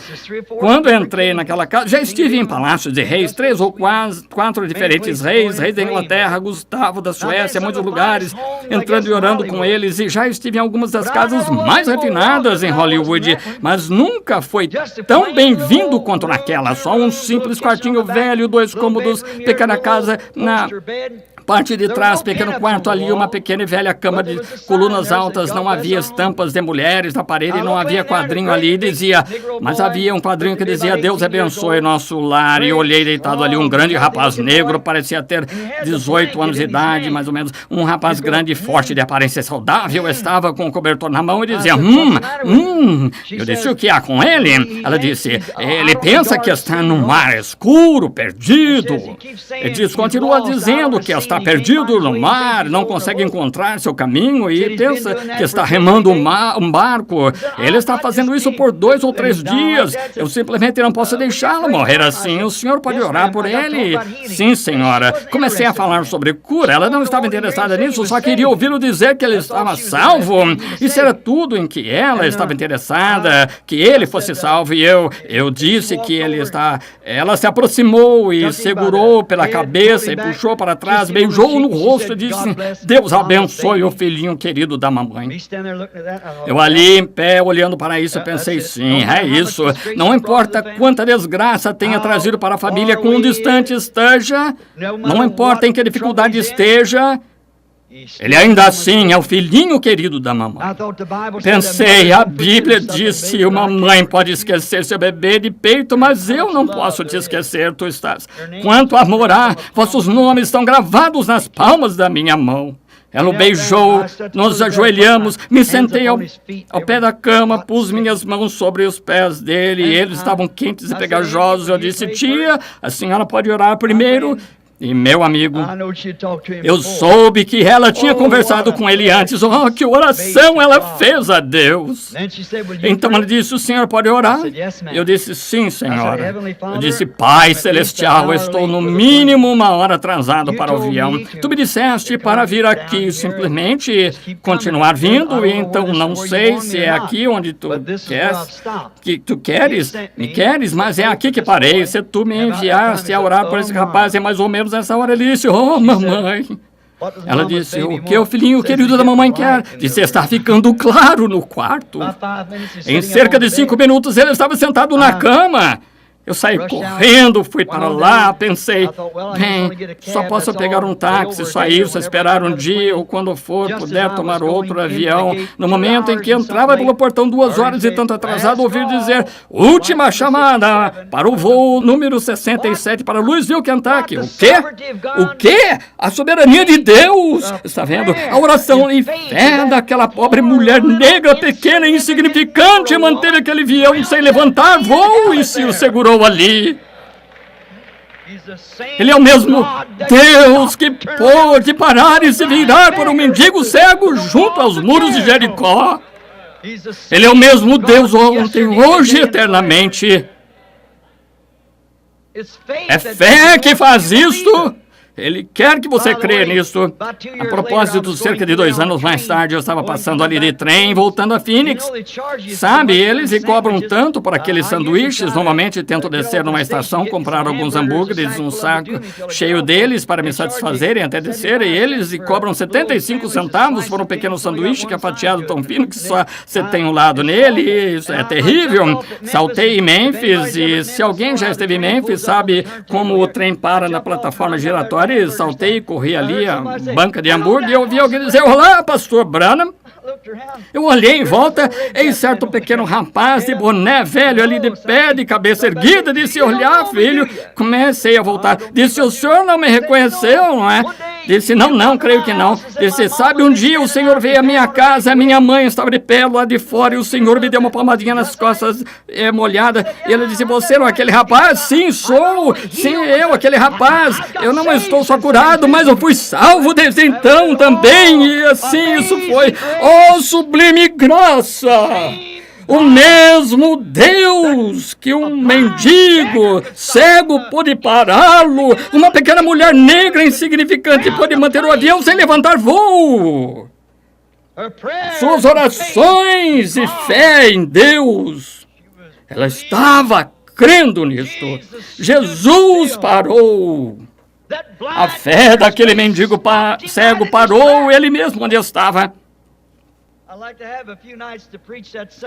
Quando entrei naquela casa, já estive em palácios de reis, 3 ou 4 diferentes reis da Inglaterra, Inglaterra, Gustavo da Suécia, muitos lugares, entrando e orando com eles, e já estive em algumas das casas mais refinadas em Hollywood, mas nunca foi tão bem-vindo quanto naquela. Só um simples quartinho velho, 2 cômodos, pequena casa na parte de trás, pequeno quarto ali, uma pequena e velha cama de colunas altas, não havia estampas de mulheres na parede, não havia quadrinho ali, mas havia um quadrinho que dizia: Deus abençoe nosso lar. E olhei deitado ali um grande rapaz negro, parecia ter 18 anos de idade, mais ou menos, um rapaz grande e forte, de aparência saudável, estava com o cobertor na mão e dizia: Eu disse: o que há com ele? Ela disse: ele pensa que está num mar escuro, perdido. Ele disse, continua dizendo que está perdido no mar, não consegue encontrar seu caminho e pensa que está remando um barco. Ele está fazendo isso por 2 ou 3 dias. Eu simplesmente não posso deixá-lo morrer assim. O senhor pode orar por ele? Sim, senhora. Comecei a falar sobre cura. Ela não estava interessada nisso, só queria ouvi-lo dizer que ele estava salvo. Isso era tudo em que ela estava interessada, que ele fosse salvo. E eu disse que ele está... Ela se aproximou e segurou pela cabeça e puxou para trás, beijou no rosto e disse: Deus abençoe o filhinho querido da mamãe. Eu ali em pé, olhando para isso, pensei: sim, é isso. Não importa quanta desgraça tenha trazido para a família, quão distante esteja, não importa em que dificuldade esteja, ele ainda assim é o filhinho querido da mamãe. Pensei, a Bíblia disse: uma mãe pode esquecer seu bebê de peito, mas eu não posso te esquecer, tu estás. Quanto amor há, vossos nomes estão gravados nas palmas da minha mão. Ela o beijou, nos ajoelhamos, me sentei ao pé da cama, pus minhas mãos sobre os pés dele, e eles estavam quentes e pegajosos. Eu disse: tia, a senhora pode orar primeiro? E, meu amigo, eu soube que ela tinha conversado com ele antes. Oh, que oração ela fez a Deus! Então ela disse: o senhor pode orar? Eu disse: sim, senhora. Eu disse: Pai Celestial, eu estou no mínimo 1 hora atrasado para o avião. Tu me disseste para vir aqui, simplesmente continuar vindo, e então não sei se é aqui onde tu queres, me queres, mas é aqui que parei. Se tu me enviaste a orar por esse rapaz, é mais ou menos nessa hora. Ele disse: oh, mamãe. Ela disse: o que o filhinho querido da mamãe quer? Disse: está ficando claro no quarto. Em cerca de 5 minutos ele estava sentado na cama. Eu saí correndo, fui para lá, pensei: bem, só posso pegar um táxi, só isso, esperar um dia, ou quando for, puder tomar outro avião. No momento em que entrava pelo portão, 2 horas e tanto atrasado, ouvi dizer: última chamada para o voo número 67 para Louisville, Kentucky. O quê? O quê? A soberania de Deus! Está vendo? A oração em fé daquela pobre mulher negra, pequena e insignificante, manteve aquele avião sem levantar voo e se o segurou ali. Ele é o mesmo Deus que pôde parar e se virar por um mendigo cego junto aos muros de Jericó. Ele é o mesmo Deus ontem, hoje e eternamente. É fé que faz isto. Ele quer que você creia nisso. A propósito, cerca de 2 anos mais tarde, eu estava passando ali de trem, voltando a Phoenix. Sabe, eles lhe cobram tanto por aqueles sanduíches. Normalmente, tento descer numa estação, comprar alguns hambúrgueres, um saco cheio deles para me satisfazerem até descer. E eles lhe cobram 75 centavos por um pequeno sanduíche que é fatiado tão fino que só você tem um lado nele. Isso é terrível. Saltei em Memphis e se alguém já esteve em Memphis, sabe como o trem para na plataforma giratória. Saltei, corri ali a banca de hambúrguer e ouvi alguém dizer: olá, pastor Branham. Eu olhei em volta, e certo pequeno rapaz de boné velho ali de pé, de cabeça erguida, disse: olhar, filho. Comecei a voltar. Disse: o senhor não me reconheceu, não é? Disse: não, creio que não. Disse: sabe, um dia o senhor veio à minha casa, a minha mãe estava de pé lá de fora e o senhor me deu uma palmadinha nas costas molhada. E ele disse: você não é aquele rapaz? Sim, sou. Sim, eu, aquele rapaz. Eu não estou só curado, mas eu fui salvo desde então também. E assim isso foi. Oh, sublime graça! O mesmo Deus que um mendigo cego pôde pará-lo, uma pequena mulher negra insignificante pôde manter o avião sem levantar voo. Suas orações e fé em Deus, ela estava crendo nisto. Jesus parou. A fé daquele mendigo cego parou ele mesmo onde estava.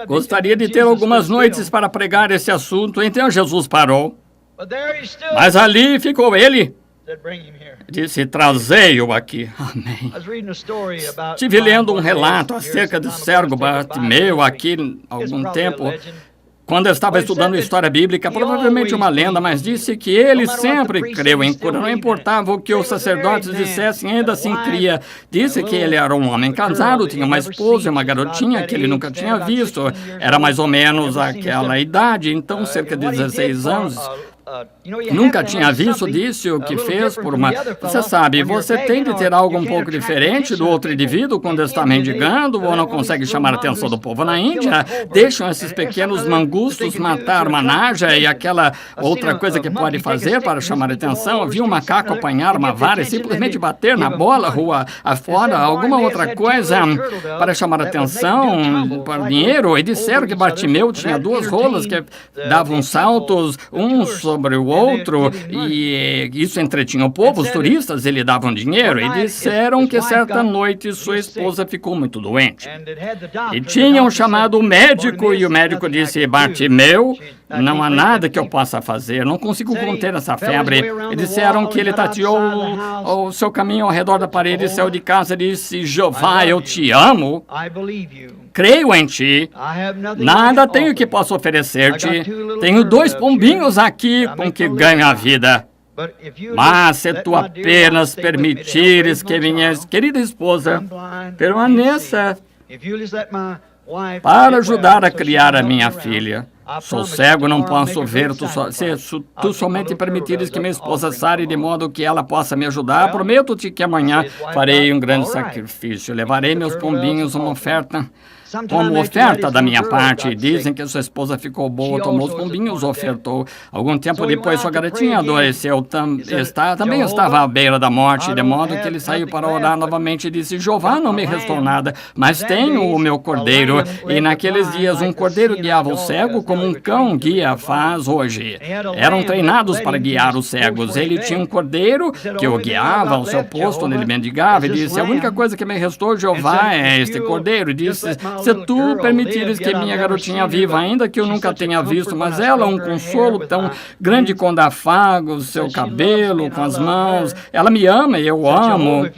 Gostaria de ter algumas noites para pregar esse assunto, então Jesus parou. Mas ali ficou ele. Disse, trazei-o aqui. Amém. Estive lendo um relato acerca do cego Bartimeu aqui há algum tempo, quando eu estava estudando história bíblica, provavelmente uma lenda, mas disse que ele sempre creu em cura. Não importava o que os sacerdotes dissessem, ainda assim cria. Disse que ele era um homem casado, tinha uma esposa e uma garotinha que ele nunca tinha visto. Era mais ou menos aquela idade, então cerca de 16 anos. Nunca tinha visto, disse o que fez por uma... Você sabe, você tem de ter algo um pouco diferente do outro indivíduo quando está mendigando ou não consegue chamar a atenção do povo. Na Índia, deixam esses pequenos mangustos matar uma naja e aquela outra coisa que pode fazer para chamar a atenção. Eu vi um macaco apanhar uma vara e simplesmente bater na bola rua afora, alguma outra coisa para chamar a atenção, para dinheiro. E disseram que Bartimeu tinha duas rolas que davam saltos, sobre o outro, e isso entretinha o povo, os turistas, ele davam dinheiro, e disseram que certa noite sua esposa ficou muito doente. E tinham chamado o médico, e o médico disse, Bartimeu, não há nada que eu possa fazer, não consigo conter essa febre. E disseram que ele tateou o seu caminho ao redor da parede e saiu de casa e disse, Jeová, eu te amo. Creio em ti, nada tenho que possa oferecer-te. Tenho 2 pombinhos aqui com que ganho a vida. Mas se tu apenas permitires que minha querida esposa permaneça para ajudar a criar a minha filha. Sou cego, não posso ver. Se tu somente permitires que minha esposa sare de modo que ela possa me ajudar, prometo-te que amanhã farei um grande sacrifício. Levarei meus pombinhos uma oferta, como oferta da minha parte. Dizem que sua esposa ficou boa, tomou os pombinhos, ofertou. Algum tempo depois, sua garotinha adoeceu, também estava à beira da morte, de modo que ele saiu para orar novamente e disse, Jeová, não me restou nada, mas tenho o meu cordeiro. E naqueles dias, um cordeiro guiava o cego como um cão guia faz hoje. Eram treinados para guiar os cegos. Ele tinha um cordeiro que o guiava ao seu posto onde ele mendigava e disse, a única coisa que me restou, Jeová, é este cordeiro. E disse, se tu permitires que minha garotinha viva, ainda que eu nunca tenha visto, mas ela é um consolo tão grande quando afaga o seu cabelo com as mãos. Ela me ama e eu amo.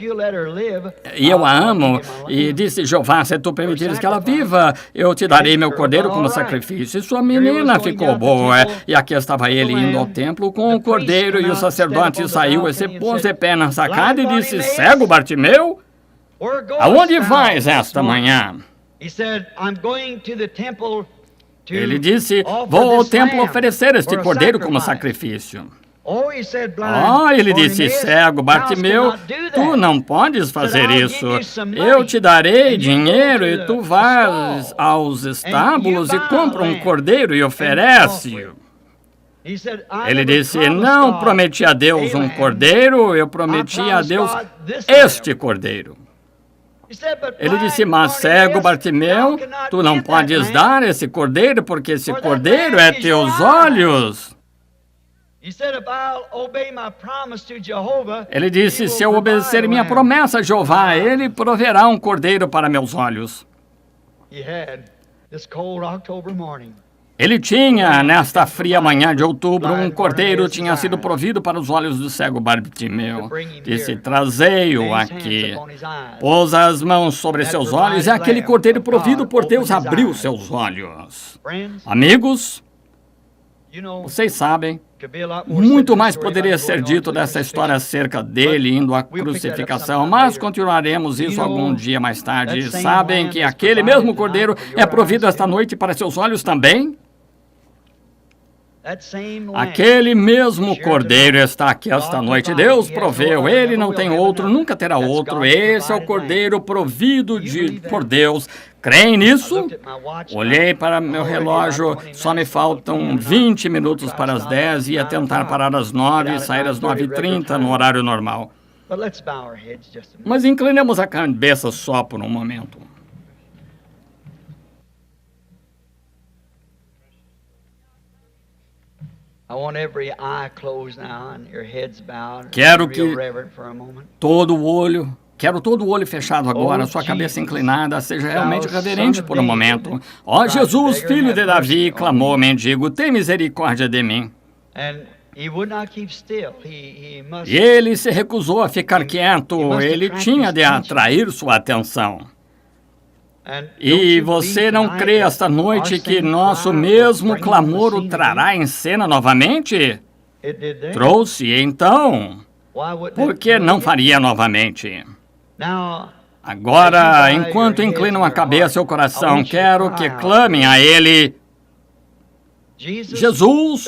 E eu a amo. E disse, Jeová, se tu permitires que ela viva, eu te darei meu cordeiro como sacrifício. E sua menina ficou boa. E aqui estava ele indo ao templo com o cordeiro e o sacerdote saiu e se pôs de pé na sacada e disse, cego Bartimeu, aonde vais esta manhã? Ele disse, vou ao templo oferecer este cordeiro como sacrifício. Ele disse, cego Bartimeu, tu não podes fazer isso. Eu te darei dinheiro e tu vais aos estábulos e compra um cordeiro e oferece-o. Ele disse, não prometi a Deus um cordeiro, eu prometi a Deus este cordeiro. Ele disse, mas cego Bartimeu, tu não podes dar esse cordeiro, porque esse cordeiro é teus olhos. Ele disse, se eu obedecer minha promessa a Jeová, ele proverá um cordeiro para meus olhos. Ele tinha, nesta fria manhã de outubro, um cordeiro tinha sido provido para os olhos do cego Bartimeu. Disse, trazei-o aqui. Pôs as mãos sobre seus olhos e aquele cordeiro provido por Deus abriu seus olhos. Amigos, vocês sabem, muito mais poderia ser dito dessa história acerca dele indo à crucificação, mas continuaremos isso algum dia mais tarde. Sabem que aquele mesmo cordeiro é provido esta noite para seus olhos também? Aquele mesmo cordeiro está aqui esta noite. Deus proveu, ele não tem outro, nunca terá outro. Esse é o cordeiro provido por Deus. Creem nisso? Olhei para meu relógio, só me faltam 20 minutos para as 10, ia tentar parar às 9 e sair às 9h30 no horário normal. Mas inclinemos a cabeça só por um momento. Quero que Quero todo o olho fechado agora, sua cabeça inclinada, seja realmente reverente por um momento. Ó Jesus, filho de Davi, clamou o mendigo, tem misericórdia de mim. E ele se recusou a ficar quieto, ele tinha de atrair sua atenção. E você não crê esta noite que nosso mesmo clamor o trará em cena novamente? Trouxe, então, por que não faria novamente? Agora, enquanto inclinam a cabeça e o coração, quero que clamem a Ele. Jesus,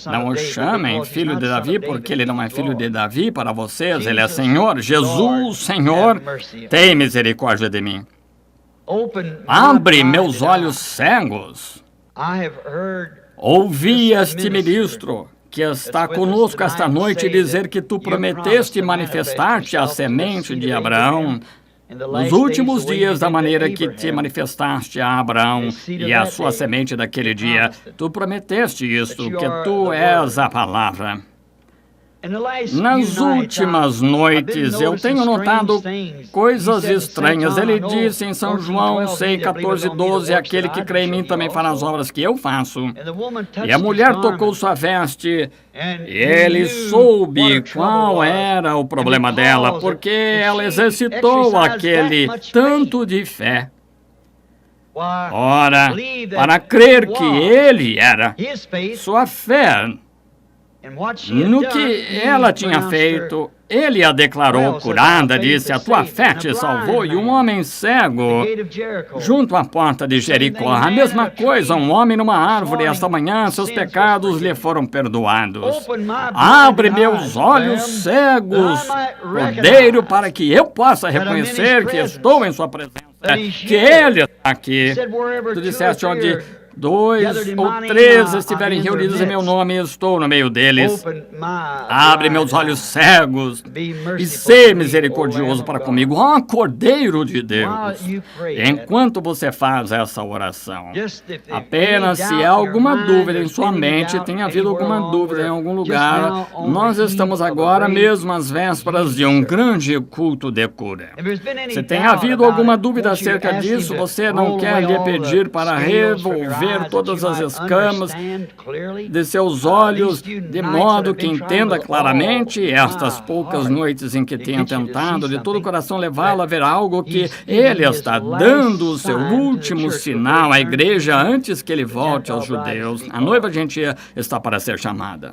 não o chamem filho de Davi, porque ele não é filho de Davi para vocês, ele é Senhor. Jesus, Senhor, tem misericórdia de mim. Abre meus olhos cegos. Ouvi este ministro que está conosco esta noite dizer que tu prometeste manifestar-te a semente de Abraão nos últimos dias da maneira que te manifestaste a Abraão e a sua semente daquele dia. Tu prometeste isto, que tu és a palavra. Nas últimas noites, eu tenho notado coisas estranhas. Ele disse em São João 6:14-12, aquele que crê em mim também fará as obras que eu faço. E a mulher tocou sua veste, e ele soube qual era o problema dela, porque ela exercitou aquele tanto de fé. Ora, para crer que ele era, sua fé no que ela tinha feito, ele a declarou curada, disse, a tua fé te salvou, e um homem cego junto à porta de Jericó, a mesma coisa, um homem numa árvore, esta manhã seus pecados lhe foram perdoados. Abre meus olhos cegos, Cordeiro, para que eu possa reconhecer que estou em sua presença, que ele está aqui. Tu disseste onde 2 ou 3 estiverem reunidos em meu nome, eu estou no meio deles. Abre meus olhos cegos e sê misericordioso para comigo, ó Cordeiro de Deus. Enquanto você faz essa oração, apenas se há alguma dúvida em sua mente, tem havido alguma dúvida em algum lugar, nós estamos agora mesmo às vésperas de um grande culto de cura. Se tem havido alguma dúvida acerca disso, você não quer lhe pedir para revolver todas as escamas de seus olhos, de modo que entenda claramente estas poucas noites em que tenha tentado de todo o coração levá-lo a ver algo que ele está dando o seu último sinal à igreja antes que ele volte aos judeus. A noiva gentia está para ser chamada.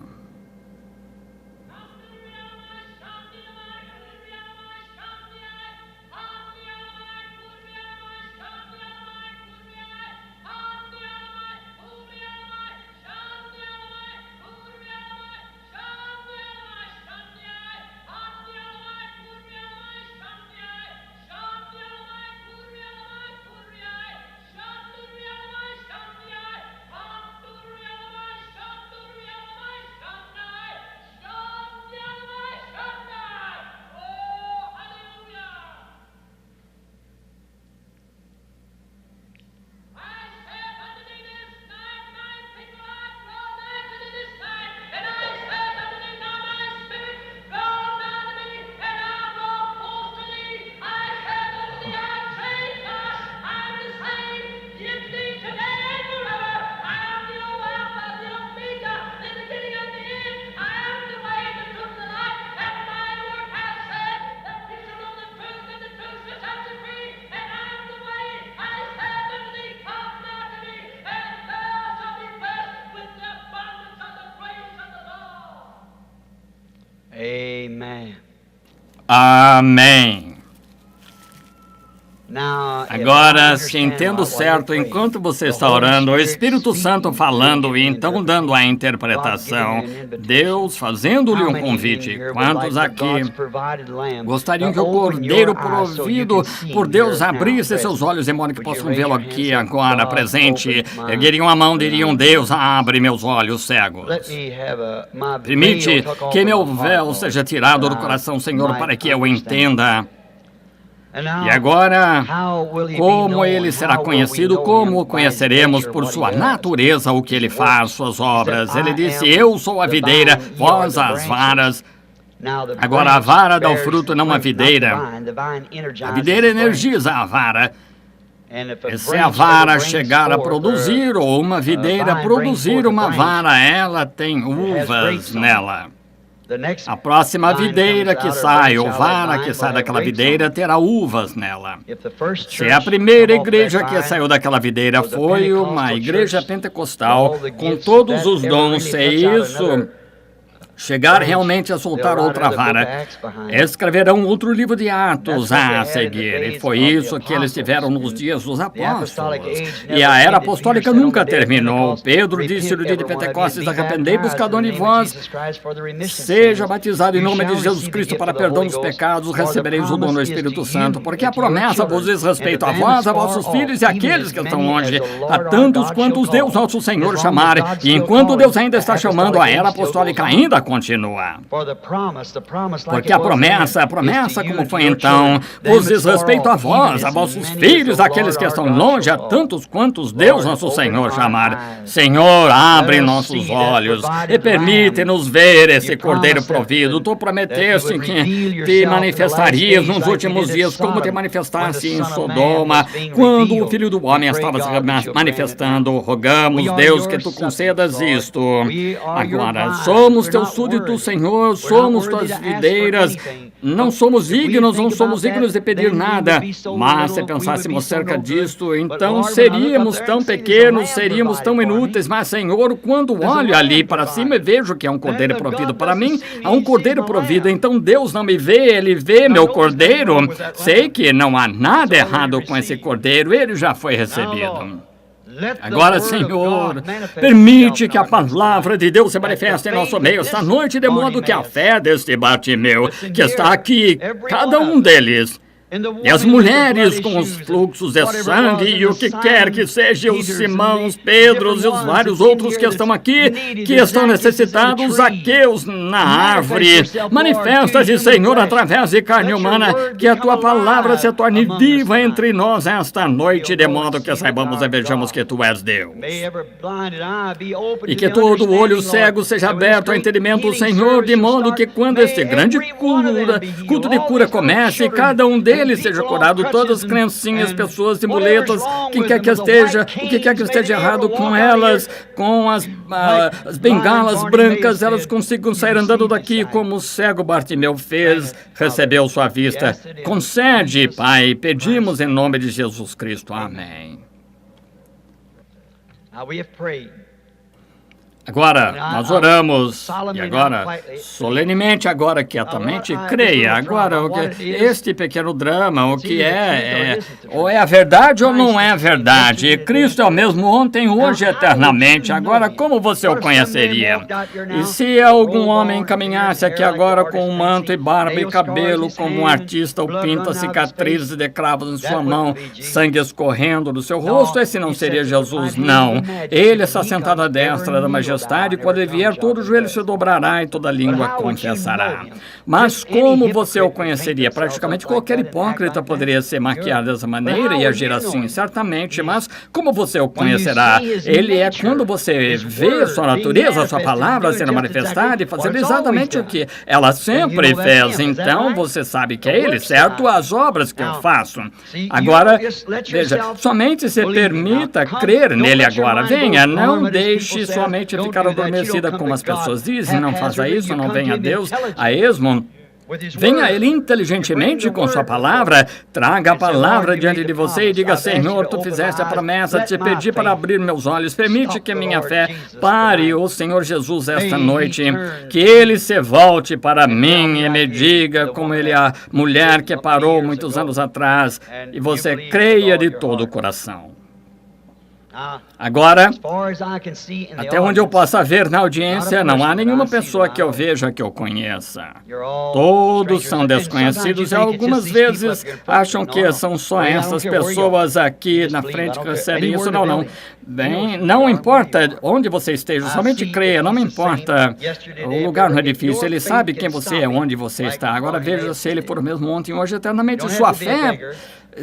Amém. Agora, se entendo certo, enquanto você está orando, o Espírito Santo falando e então dando a interpretação, Deus fazendo-lhe um convite. Quantos aqui gostariam que o Cordeiro provido por Deus abrisse seus olhos de modo que possam vê-lo aqui agora presente? Ergueriam a mão e diriam, Deus, abre meus olhos cegos. Permite que meu véu seja tirado do coração, Senhor, para que eu entenda. E agora, como ele será conhecido? Como o conheceremos? Por sua natureza, o que ele faz, suas obras. Ele disse, eu sou a videira, vós as varas. Agora, a vara dá o fruto, não a videira. A videira energiza a vara. Se a vara chegar a produzir, ou uma videira produzir uma vara, ela tem uvas nela. A próxima videira que sai, ou vara que sai daquela videira, terá uvas nela. Se a primeira igreja que saiu daquela videira foi uma igreja pentecostal, com todos os dons, se isso chegar realmente a soltar outra vara, escreverão outro livro de Atos a seguir. E foi isso que eles tiveram nos dias dos apóstolos. E a era apostólica nunca terminou. Pedro disse no dia de Pentecostes, arrependei-vos cada um de vós, seja batizado em nome de Jesus Cristo para perdão dos pecados, recebereis o dom do Espírito Santo, porque a promessa vos diz respeito a vós, a vossos filhos e àqueles que estão longe, a tantos quantos Deus nosso Senhor chamar. E enquanto Deus ainda está chamando, a era apostólica ainda continua. Porque a promessa, como foi então, vos diz respeito a vós, a vossos filhos, aqueles que estão longe, a tantos quantos Deus nosso Senhor chamar. Senhor, abre nossos olhos e permite-nos ver esse Cordeiro provido. Tu prometeste que te manifestarias nos últimos dias, como te manifestaste em Sodoma, quando o Filho do Homem estava se manifestando. Rogamos, Deus, que tu concedas isto. Agora, somos teus súditos, Senhor, somos tuas videiras, não somos dignos de pedir nada, mas se pensássemos cerca disto, então seríamos tão pequenos, seríamos tão inúteis, mas, Senhor, quando olho ali para cima e vejo que é um cordeiro provido para mim, há um cordeiro provido, então Deus não me vê, Ele vê meu cordeiro, sei que não há nada errado com esse cordeiro, ele já foi recebido. Agora, Senhor, permite que a palavra de Deus se manifeste em nosso meio esta noite, de modo que a fé deste Bartimeu, que está aqui, cada um deles, e as mulheres com os fluxos de sangue e o que quer que seja, os Simãos, Pedros e os vários outros que estão aqui, que estão necessitados, Zaqueus na árvore. Manifesta-te, Senhor, através de carne humana, que a tua palavra se torne viva entre nós esta noite, de modo que saibamos e vejamos que tu és Deus. E que todo olho cego seja aberto ao entendimento, Senhor, de modo que quando este grande culto de cura comece, cada um deles seja curado, todas as criancinhas, pessoas de muletas, quem quer que esteja, o que quer que esteja errado com elas, com as bengalas brancas, elas consigam sair andando daqui como o cego Bartimeu fez, recebeu sua vista. Concede, Pai, pedimos em nome de Jesus Cristo. Amém. Agora, nós oramos, e agora, solenemente, agora, quietamente, creia. Agora, este pequeno drama, o que ou é a verdade ou não é a verdade. Cristo é o mesmo ontem, hoje e eternamente. Agora, como você o conheceria? E se algum homem caminhasse aqui agora com um manto e barba e cabelo, como um artista ou pinta cicatrizes de cravos em sua mão, sangue escorrendo do seu rosto, esse não seria Jesus, não. Ele está sentado à destra da majestade. Quando ele vier, todo joelho se dobrará e toda língua confessará. Mas como você o conheceria? Praticamente qualquer hipócrita poderia se maquiar dessa maneira e agir assim, certamente, mas como você o conhecerá? Ele é quando você vê sua natureza, sua palavra sendo manifestada e fazendo exatamente o que ela sempre fez. Então você sabe que é ele, certo? As obras que eu faço. Agora, veja, somente se permita crer nele agora. Venha, não deixe sua mente ficar adormecida, como as pessoas dizem. Não faça isso, não venha a Deus a esmo. Venha a Ele inteligentemente com sua palavra, traga a palavra diante de você e diga, Senhor, tu fizeste a promessa, te pedi para abrir meus olhos, permite que minha fé pare, ó Senhor Jesus, esta noite, que Ele se volte para mim e me diga como Ele é a mulher que parou muitos anos atrás, e você creia de todo o coração. Agora, até onde eu possa ver na audiência, não há nenhuma pessoa que eu veja que eu conheça. Todos são desconhecidos e algumas vezes acham que são só essas pessoas aqui na frente que recebem isso. Não. Bem, não importa onde você esteja, somente creia, não me importa. O lugar não é difícil, ele sabe quem você é, onde você está. Agora veja se ele for o mesmo ontem, hoje, eternamente. Sua fé...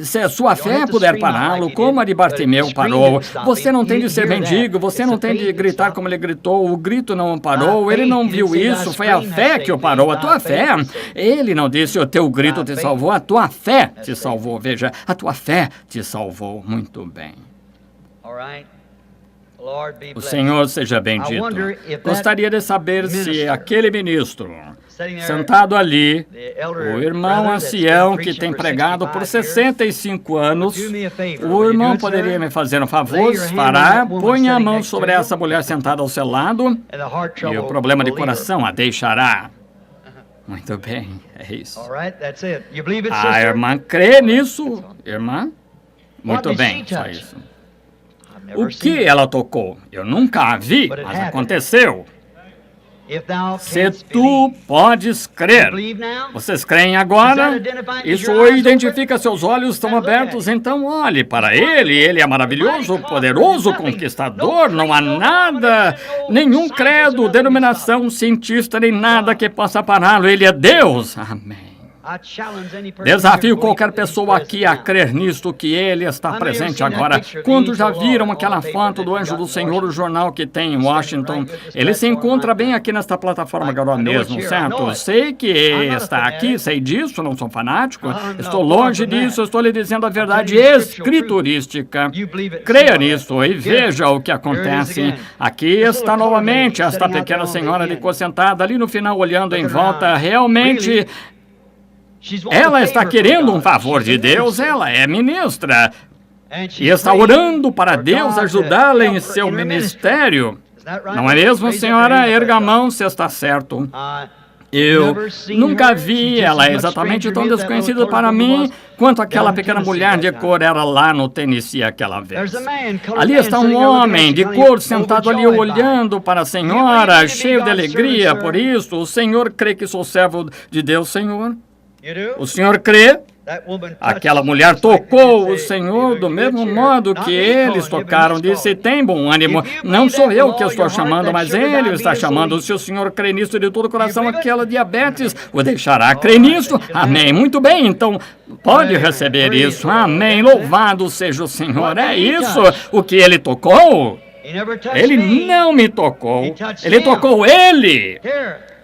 Se a sua fé puder pará-lo, como a de Bartimeu parou, você não tem de ser mendigo, você não tem de gritar como ele gritou, o grito não parou, ele não viu isso, foi a fé que o parou, a tua fé. Ele não disse o teu grito te salvou, a tua fé te salvou, veja, a tua fé te salvou. Muito bem. O Senhor seja bendito. Gostaria de saber se aquele ministro sentado ali, o irmão ancião que tem pregado por 65 anos, o irmão poderia me fazer um favor? Fará? Ponha a mão sobre essa mulher sentada ao seu lado e o problema de coração a deixará. Muito bem, é isso. A irmã crê nisso, irmã? Muito bem, só isso. O que ela tocou? Eu nunca a vi, mas aconteceu. Se tu podes crer, vocês creem agora? Isso identifica seus olhos estão abertos, então olhe para ele. Ele é maravilhoso, poderoso, conquistador. Não há nada, nenhum credo, denominação, cientista, nem nada que possa pará-lo. Ele é Deus. Amém. Desafio qualquer pessoa aqui a crer nisto, que ele está presente agora. Quando já viram aquela foto do anjo do Senhor, o jornal que tem em Washington, ele se encontra bem aqui nesta plataforma agora mesmo, certo? Sei que está aqui, sei disso, não sou fanático, estou longe disso, estou lhe dizendo a verdade escriturística. Creia nisso e veja o que acontece. Aqui está novamente esta pequena senhora de cor sentada ali no final, olhando em volta, realmente... Ela está querendo um favor de Deus, ela é ministra. E está orando para Deus ajudá-la em seu ministério. Não é mesmo, senhora? Erga a mão se está certo. Eu nunca vi, ela é exatamente tão desconhecida para mim quanto aquela pequena mulher de cor era lá no Tennessee aquela vez. Ali está um homem de cor sentado ali olhando para a senhora, cheio de alegria por isso. O senhor crê que sou servo de Deus, senhor? O senhor crê? Aquela mulher tocou o Senhor do mesmo modo que eles tocaram. Disse, tem bom ânimo. Não sou eu que estou chamando, mas ele o está chamando. Se o senhor crê nisso de todo o coração, aquela diabetes o deixará crer nisso. Amém. Muito bem, então pode receber isso. Amém. Louvado seja o Senhor. É isso o que ele tocou? Ele não me tocou. Ele tocou ele.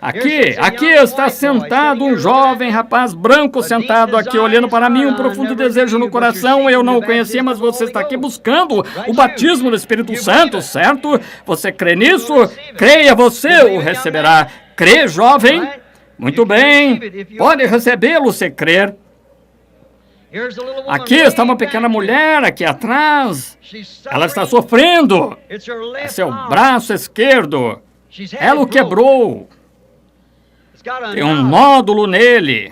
Aqui está sentado um jovem rapaz branco sentado aqui, olhando para mim, um profundo desejo no coração. Eu não o conhecia, mas você está aqui buscando o batismo do Espírito Santo, certo? Você crê nisso? Creia, você o receberá. Crê, jovem? Muito bem, pode recebê-lo se crer. Aqui está uma pequena mulher, aqui atrás. Ela está sofrendo. É seu braço esquerdo. Ela o quebrou. Tem um nódulo nele,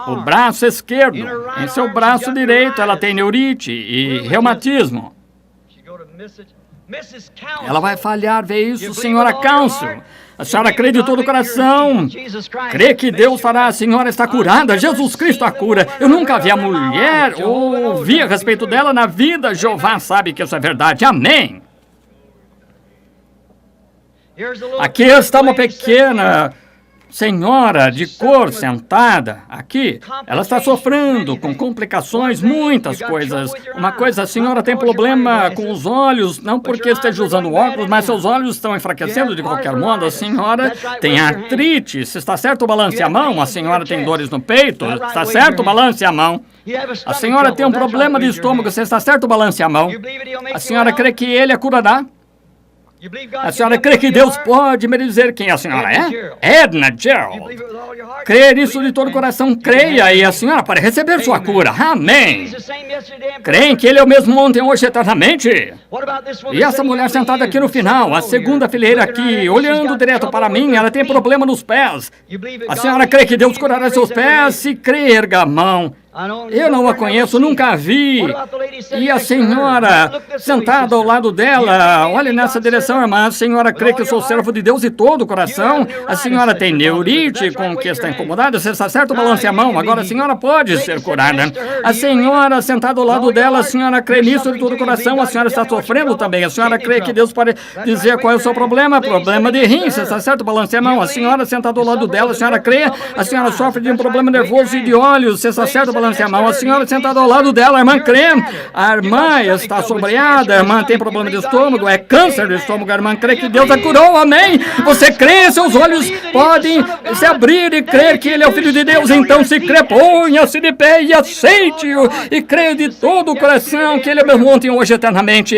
o braço esquerdo. Em seu braço direito, ela tem neurite e reumatismo. Ela vai falhar, vê isso, senhora Council. A senhora crê de todo o coração. Crê que Deus fará. A senhora está curada. Jesus Cristo a cura. Eu nunca vi a mulher ou ouvi a respeito dela na vida. Jeová sabe que isso é verdade. Amém. Aqui está uma pequena senhora de cor sentada aqui. Ela está sofrendo com complicações, muitas coisas. Uma coisa, a senhora tem problema com os olhos, não porque esteja usando óculos, mas seus olhos estão enfraquecendo de qualquer modo. A senhora tem artrite. Se está certo, balance a mão. A senhora tem dores no peito. Está certo, balance a mão. A senhora tem um problema de estômago. Se está certo, balance a mão. A senhora crê que ele a curará? A senhora crê que Deus pode me dizer quem a senhora é? Edna Gerald. Crê nisso de todo o coração, creia e a senhora pode receber sua cura. Amém. Creem que Ele é o mesmo ontem, hoje, eternamente? E essa mulher sentada aqui no final, a segunda fileira aqui, olhando direto para mim, ela tem problema nos pés. A senhora crê que Deus curará seus pés? Se crê, erga a mão. Eu não a conheço, nunca a vi. E a senhora sentada ao lado dela, olhe nessa direção, irmã. A senhora crê que eu sou servo de Deus de todo o coração? A senhora tem neurite, com que está incomodada? Você está certo? Balance a mão. Agora a senhora pode ser curada. A senhora sentada ao lado dela, a senhora crê nisso de todo o coração? A senhora está sofrendo também. A senhora crê que Deus pode dizer qual é o seu problema? Problema de rim. Você está certo? Balance a mão. A senhora sentada ao lado dela, a senhora crê? A senhora sofre de um problema nervoso e de olhos. Você está certo? Balance a mão. A senhora sentada ao lado dela, a irmã crê. A irmã está sombreada, a irmã tem problema de estômago, é câncer de estômago, a irmã crê que Deus a curou, amém? Você crê, seus olhos podem se abrir e crer que Ele é o Filho de Deus, então se crê, ponha-se de pé e aceite-o, e creia de todo o coração que Ele é mesmo ontem, hoje, eternamente.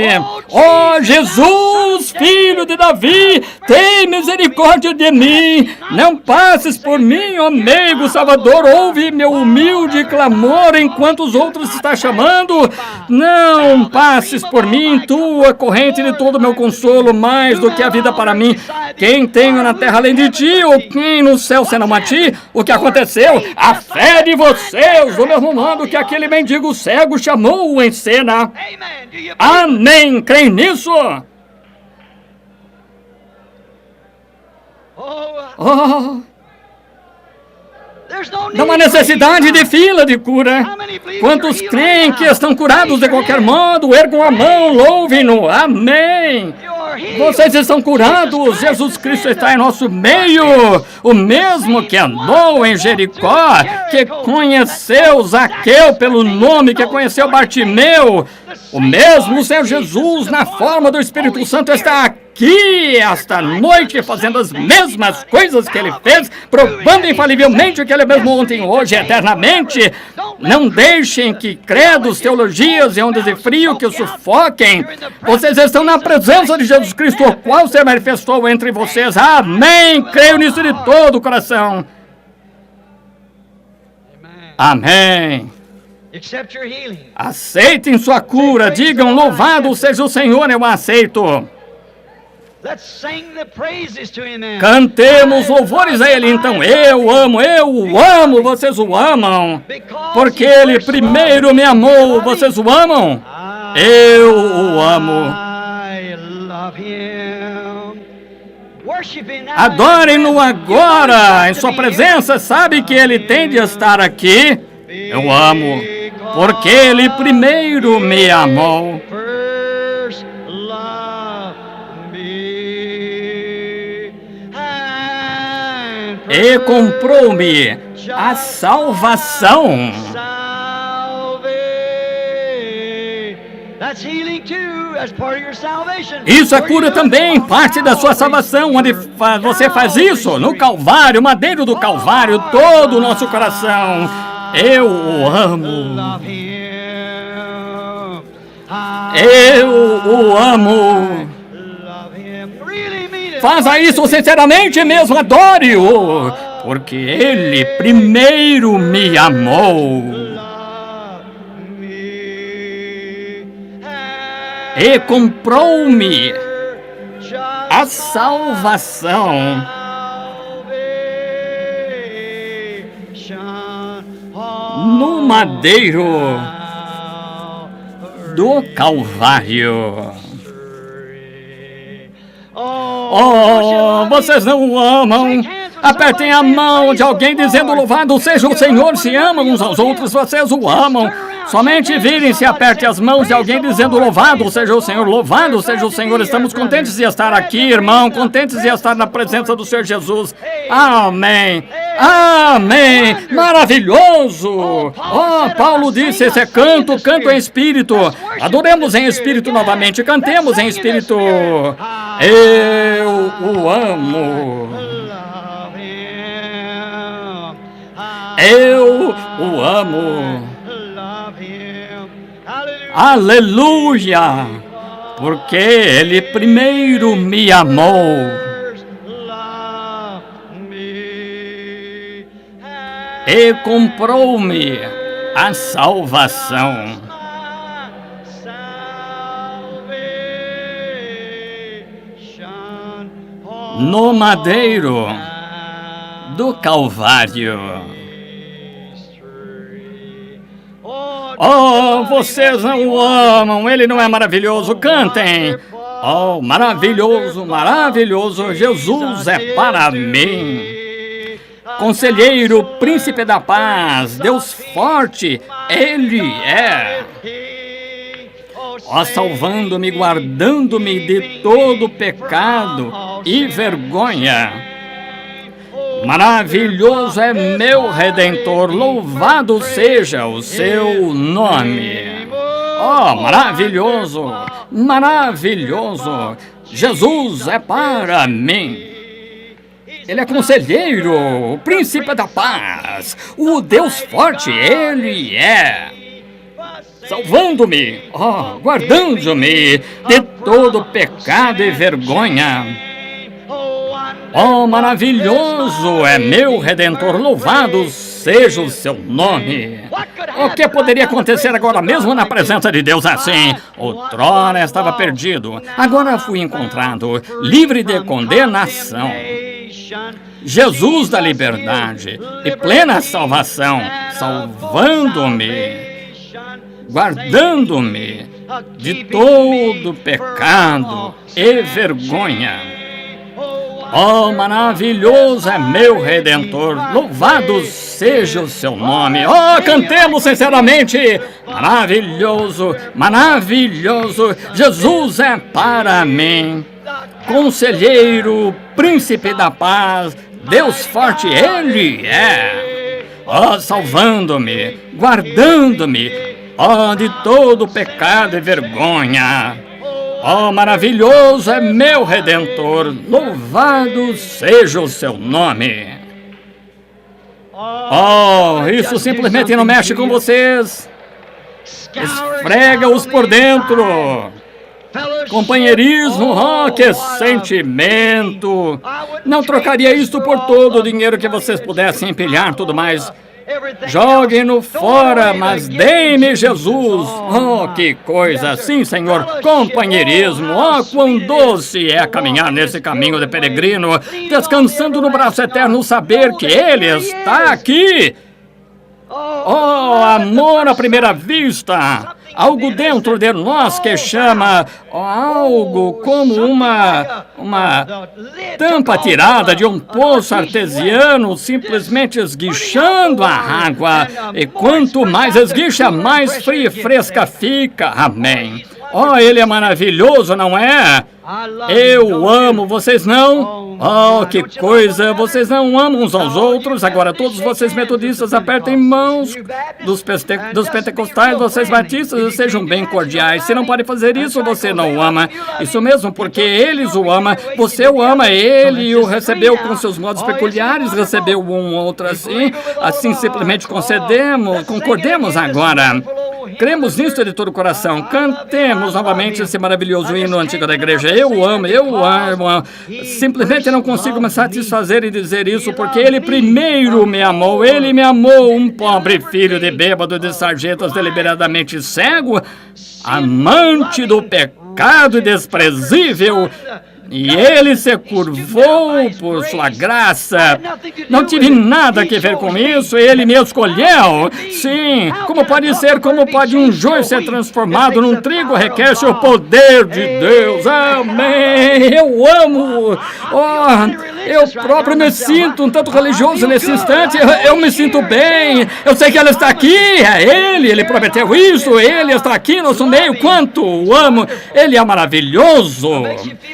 Ó Jesus, Filho de Davi, tem misericórdia de mim, não passes por mim, ó meigo Salvador, ouve meu humilde clamor enquanto os outros estão chamando. Não passes por mim, tua corrente de todo o meu consolo, mais do que a vida para mim. Quem tenho na terra além de ti, ou quem no céu senão a ti? O que aconteceu? A fé de vocês, do mesmo modo que aquele mendigo cego chamou-o em cena. Amém. Creem nisso? Oh. Não há necessidade de fila de cura. Quantos creem que estão curados de qualquer modo? Ergam a mão, louvem-no. Amém. Vocês estão curados. Jesus Cristo está em nosso meio. O mesmo que andou em Jericó, que conheceu Zaqueu pelo nome, que conheceu Bartimeu. O mesmo Senhor Jesus, na forma do Espírito Santo, está aqui esta noite, fazendo as mesmas coisas que Ele fez, provando infalivelmente que Ele é mesmo ontem, hoje, eternamente. Não deixem que credos, teologias e ondas de frio que o sufoquem. Vocês estão na presença de Jesus Cristo, o qual se manifestou entre vocês. Amém. Creio nisso de todo o coração. Amém. Aceitem sua cura. Digam, louvado seja o Senhor, eu aceito. Cantemos louvores a Ele, então. Eu o amo, vocês o amam. Porque Ele primeiro me amou, vocês o amam? Eu o amo. Adorem-no agora, em sua presença. Sabe que Ele tem de estar aqui? Eu amo, porque Ele primeiro me amou. E comprou-me a salvação. Isso é cura também, parte da sua salvação, onde você faz isso, no Calvário, madeiro do Calvário, todo o nosso coração. Eu o amo. Eu o amo. Faça isso sinceramente mesmo, adore-o, porque Ele primeiro me amou. E comprou-me a salvação. No madeiro do Calvário. Oh, vocês não o amam? Apertem a mão de alguém dizendo louvado seja o Senhor. Se amam uns aos outros, vocês o amam. Somente virem-se e aperte as mãos de alguém dizendo louvado seja o Senhor, louvado seja o Senhor. Estamos contentes de estar aqui, irmão, contentes de estar na presença do Senhor Jesus. Amém. Amém. Maravilhoso. Oh, Paulo disse, esse é canto, canto em espírito. Adoremos em espírito novamente, cantemos em espírito. Eu o amo. Eu o amo. Aleluia! Porque Ele primeiro me amou. E comprou-me a salvação. No madeiro do Calvário. Oh, vocês não o amam, ele não é maravilhoso, cantem. Oh, maravilhoso, maravilhoso, Jesus é para mim. Conselheiro, príncipe da paz, Deus forte, ele é. Ó, salvando-me, guardando-me de todo pecado e vergonha. Maravilhoso é meu Redentor, louvado seja o seu nome. Oh, maravilhoso, maravilhoso, Jesus é para mim. Ele é conselheiro, o príncipe da paz, o Deus forte, ele é. Salvando-me, oh, guardando-me de todo pecado e vergonha. Oh, maravilhoso é meu Redentor, louvado seja o seu nome. O que poderia acontecer agora mesmo na presença de Deus assim? Outrora estava perdido, agora fui encontrado, livre de condenação. Jesus da liberdade e plena salvação, salvando-me, guardando-me de todo pecado e vergonha. Oh, maravilhoso é meu Redentor, louvado seja o seu nome. Oh, cantemos sinceramente, maravilhoso, maravilhoso, Jesus é para mim. Conselheiro, príncipe da paz, Deus forte, ele é. Oh, salvando-me, guardando-me, oh, de todo pecado e vergonha. Oh, maravilhoso é meu Redentor, louvado seja o seu nome. Oh, isso simplesmente não mexe com vocês. Esfrega-os por dentro. Companheirismo, oh, que sentimento. Não trocaria isso por todo o dinheiro que vocês pudessem empilhar, tudo mais. Joguem-no fora, mas deem-me Jesus. Oh, que coisa, sim, Senhor. Companheirismo, oh, quão doce é caminhar nesse caminho de peregrino, descansando no braço eterno, saber que Ele está aqui. Oh, amor à primeira vista. Algo dentro de nós que chama algo como uma tampa tirada de um poço artesiano, simplesmente esguichando a água. E quanto mais esguicha, mais fria e fresca fica. Amém. Oh, ele é maravilhoso, não é? Eu amo, vocês não? Oh, que coisa, vocês não amam uns aos outros. Agora todos vocês metodistas apertem mãos dos pentecostais, vocês batistas sejam bem cordiais. Se não pode fazer isso, você não o ama. Isso mesmo, porque eles o amam, você o ama, ele o recebeu com seus modos peculiares, recebeu um outro assim. Assim simplesmente concordemos agora. Cremos nisto de todo o coração. Cantemos novamente esse maravilhoso hino antigo da igreja. Eu amo. Simplesmente não consigo me satisfazer e dizer isso, porque Ele primeiro me amou. Ele me amou, um pobre filho de bêbado, de sarjetas, deliberadamente cego, amante do pecado e desprezível. E ele se curvou por sua graça. Não tive nada a ver com isso, ele me escolheu. Sim, como pode um joio ser transformado num trigo? Requer o poder de Deus. Amém. Eu amo. Oh, eu próprio me sinto um tanto religioso nesse instante. Eu me sinto bem. Eu sei que Ele está aqui. É Ele prometeu isso. Ele está aqui no nosso meio. Quanto o amo. Ele é maravilhoso.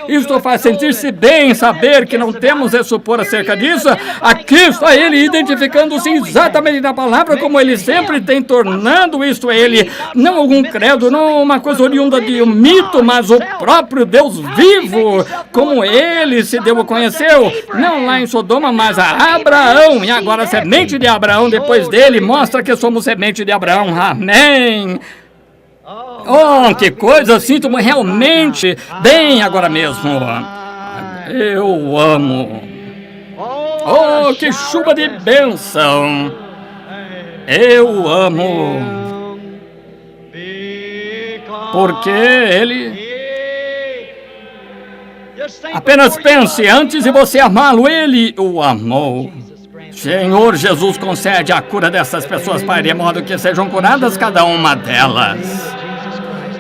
Isto faz sentir-se bem, saber que não temos a supor acerca disso. Aqui está Ele, identificando-se exatamente na palavra, como Ele sempre tem, tornando isto Ele, não algum credo, não uma coisa oriunda de um mito, mas o próprio Deus vivo, como Ele se deu a conhecer, não lá em Sodoma, mas a Abraão, e agora a semente de Abraão, depois dele, mostra que somos semente de Abraão. Amém. Oh, que coisa, sinto-me realmente bem agora mesmo. Eu amo. Oh, que chuva de bênção. Eu amo. Porque Ele... Apenas pense, antes de você amá-lo, Ele o amou. Senhor Jesus, concede a cura dessas pessoas, Pai, de modo que sejam curadas cada uma delas.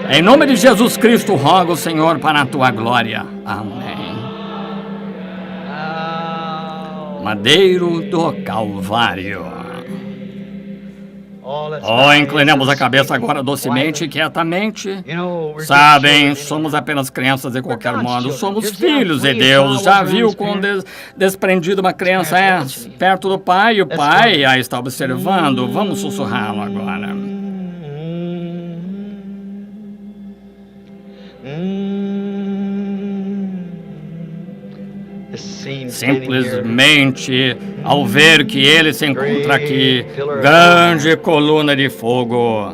Em nome de Jesus Cristo, rogo, Senhor, para a tua glória. Amém. Madeiro do Calvário. Inclinemos a cabeça agora docemente e quietamente. Sabem, somos apenas crianças de qualquer modo. Somos filhos de Deus. Já viu quão desprendido uma criança é perto do pai? E o pai a está observando. Vamos sussurrá-lo agora. Simplesmente, ao ver que ele se encontra aqui, grande coluna de fogo,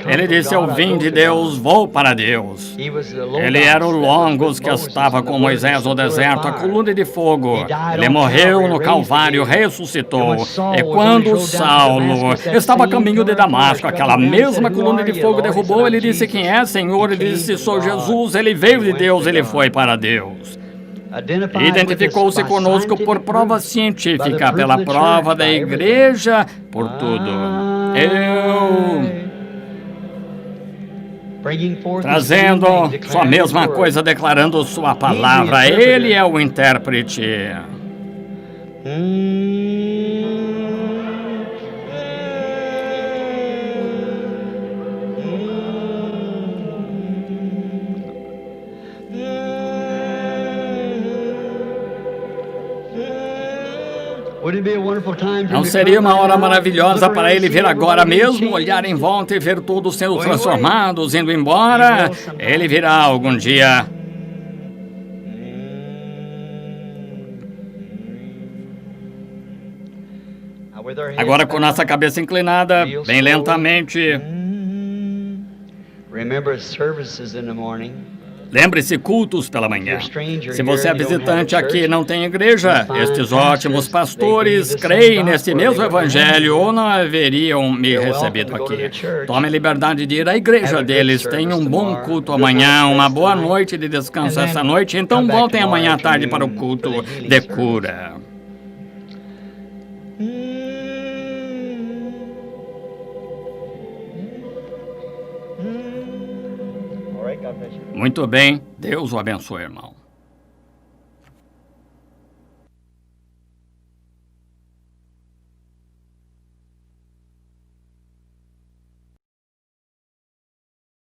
ele disse: eu vim de Deus, vou para Deus. Ele era o Logos que estava com Moisés no deserto, a coluna de fogo. Ele morreu no Calvário, ressuscitou. E quando Saulo estava a caminho de Damasco, aquela mesma coluna de fogo derrubou. Ele disse: quem é, Senhor? Ele disse: sou Jesus. Ele veio de Deus, ele foi para Deus. Identificou-se conosco por prova científica, pela prova da igreja, por tudo. Trazendo sua mesma coisa, declarando sua palavra. Ele é o intérprete. Não seria uma hora maravilhosa para ele vir agora mesmo, olhar em volta e ver todos sendo transformados, indo embora? Ele virá algum dia. Agora, com nossa cabeça inclinada, bem lentamente. Lembre-se, cultos pela manhã. Se você é visitante aqui e não tem igreja, estes ótimos pastores creem nesse mesmo evangelho ou não haveriam me recebido aqui. Tome a liberdade de ir à igreja deles. Tenham um bom culto amanhã, uma boa noite de descanso essa noite. Então voltem amanhã à tarde para o culto de cura. Muito bem, Deus o abençoe, irmão.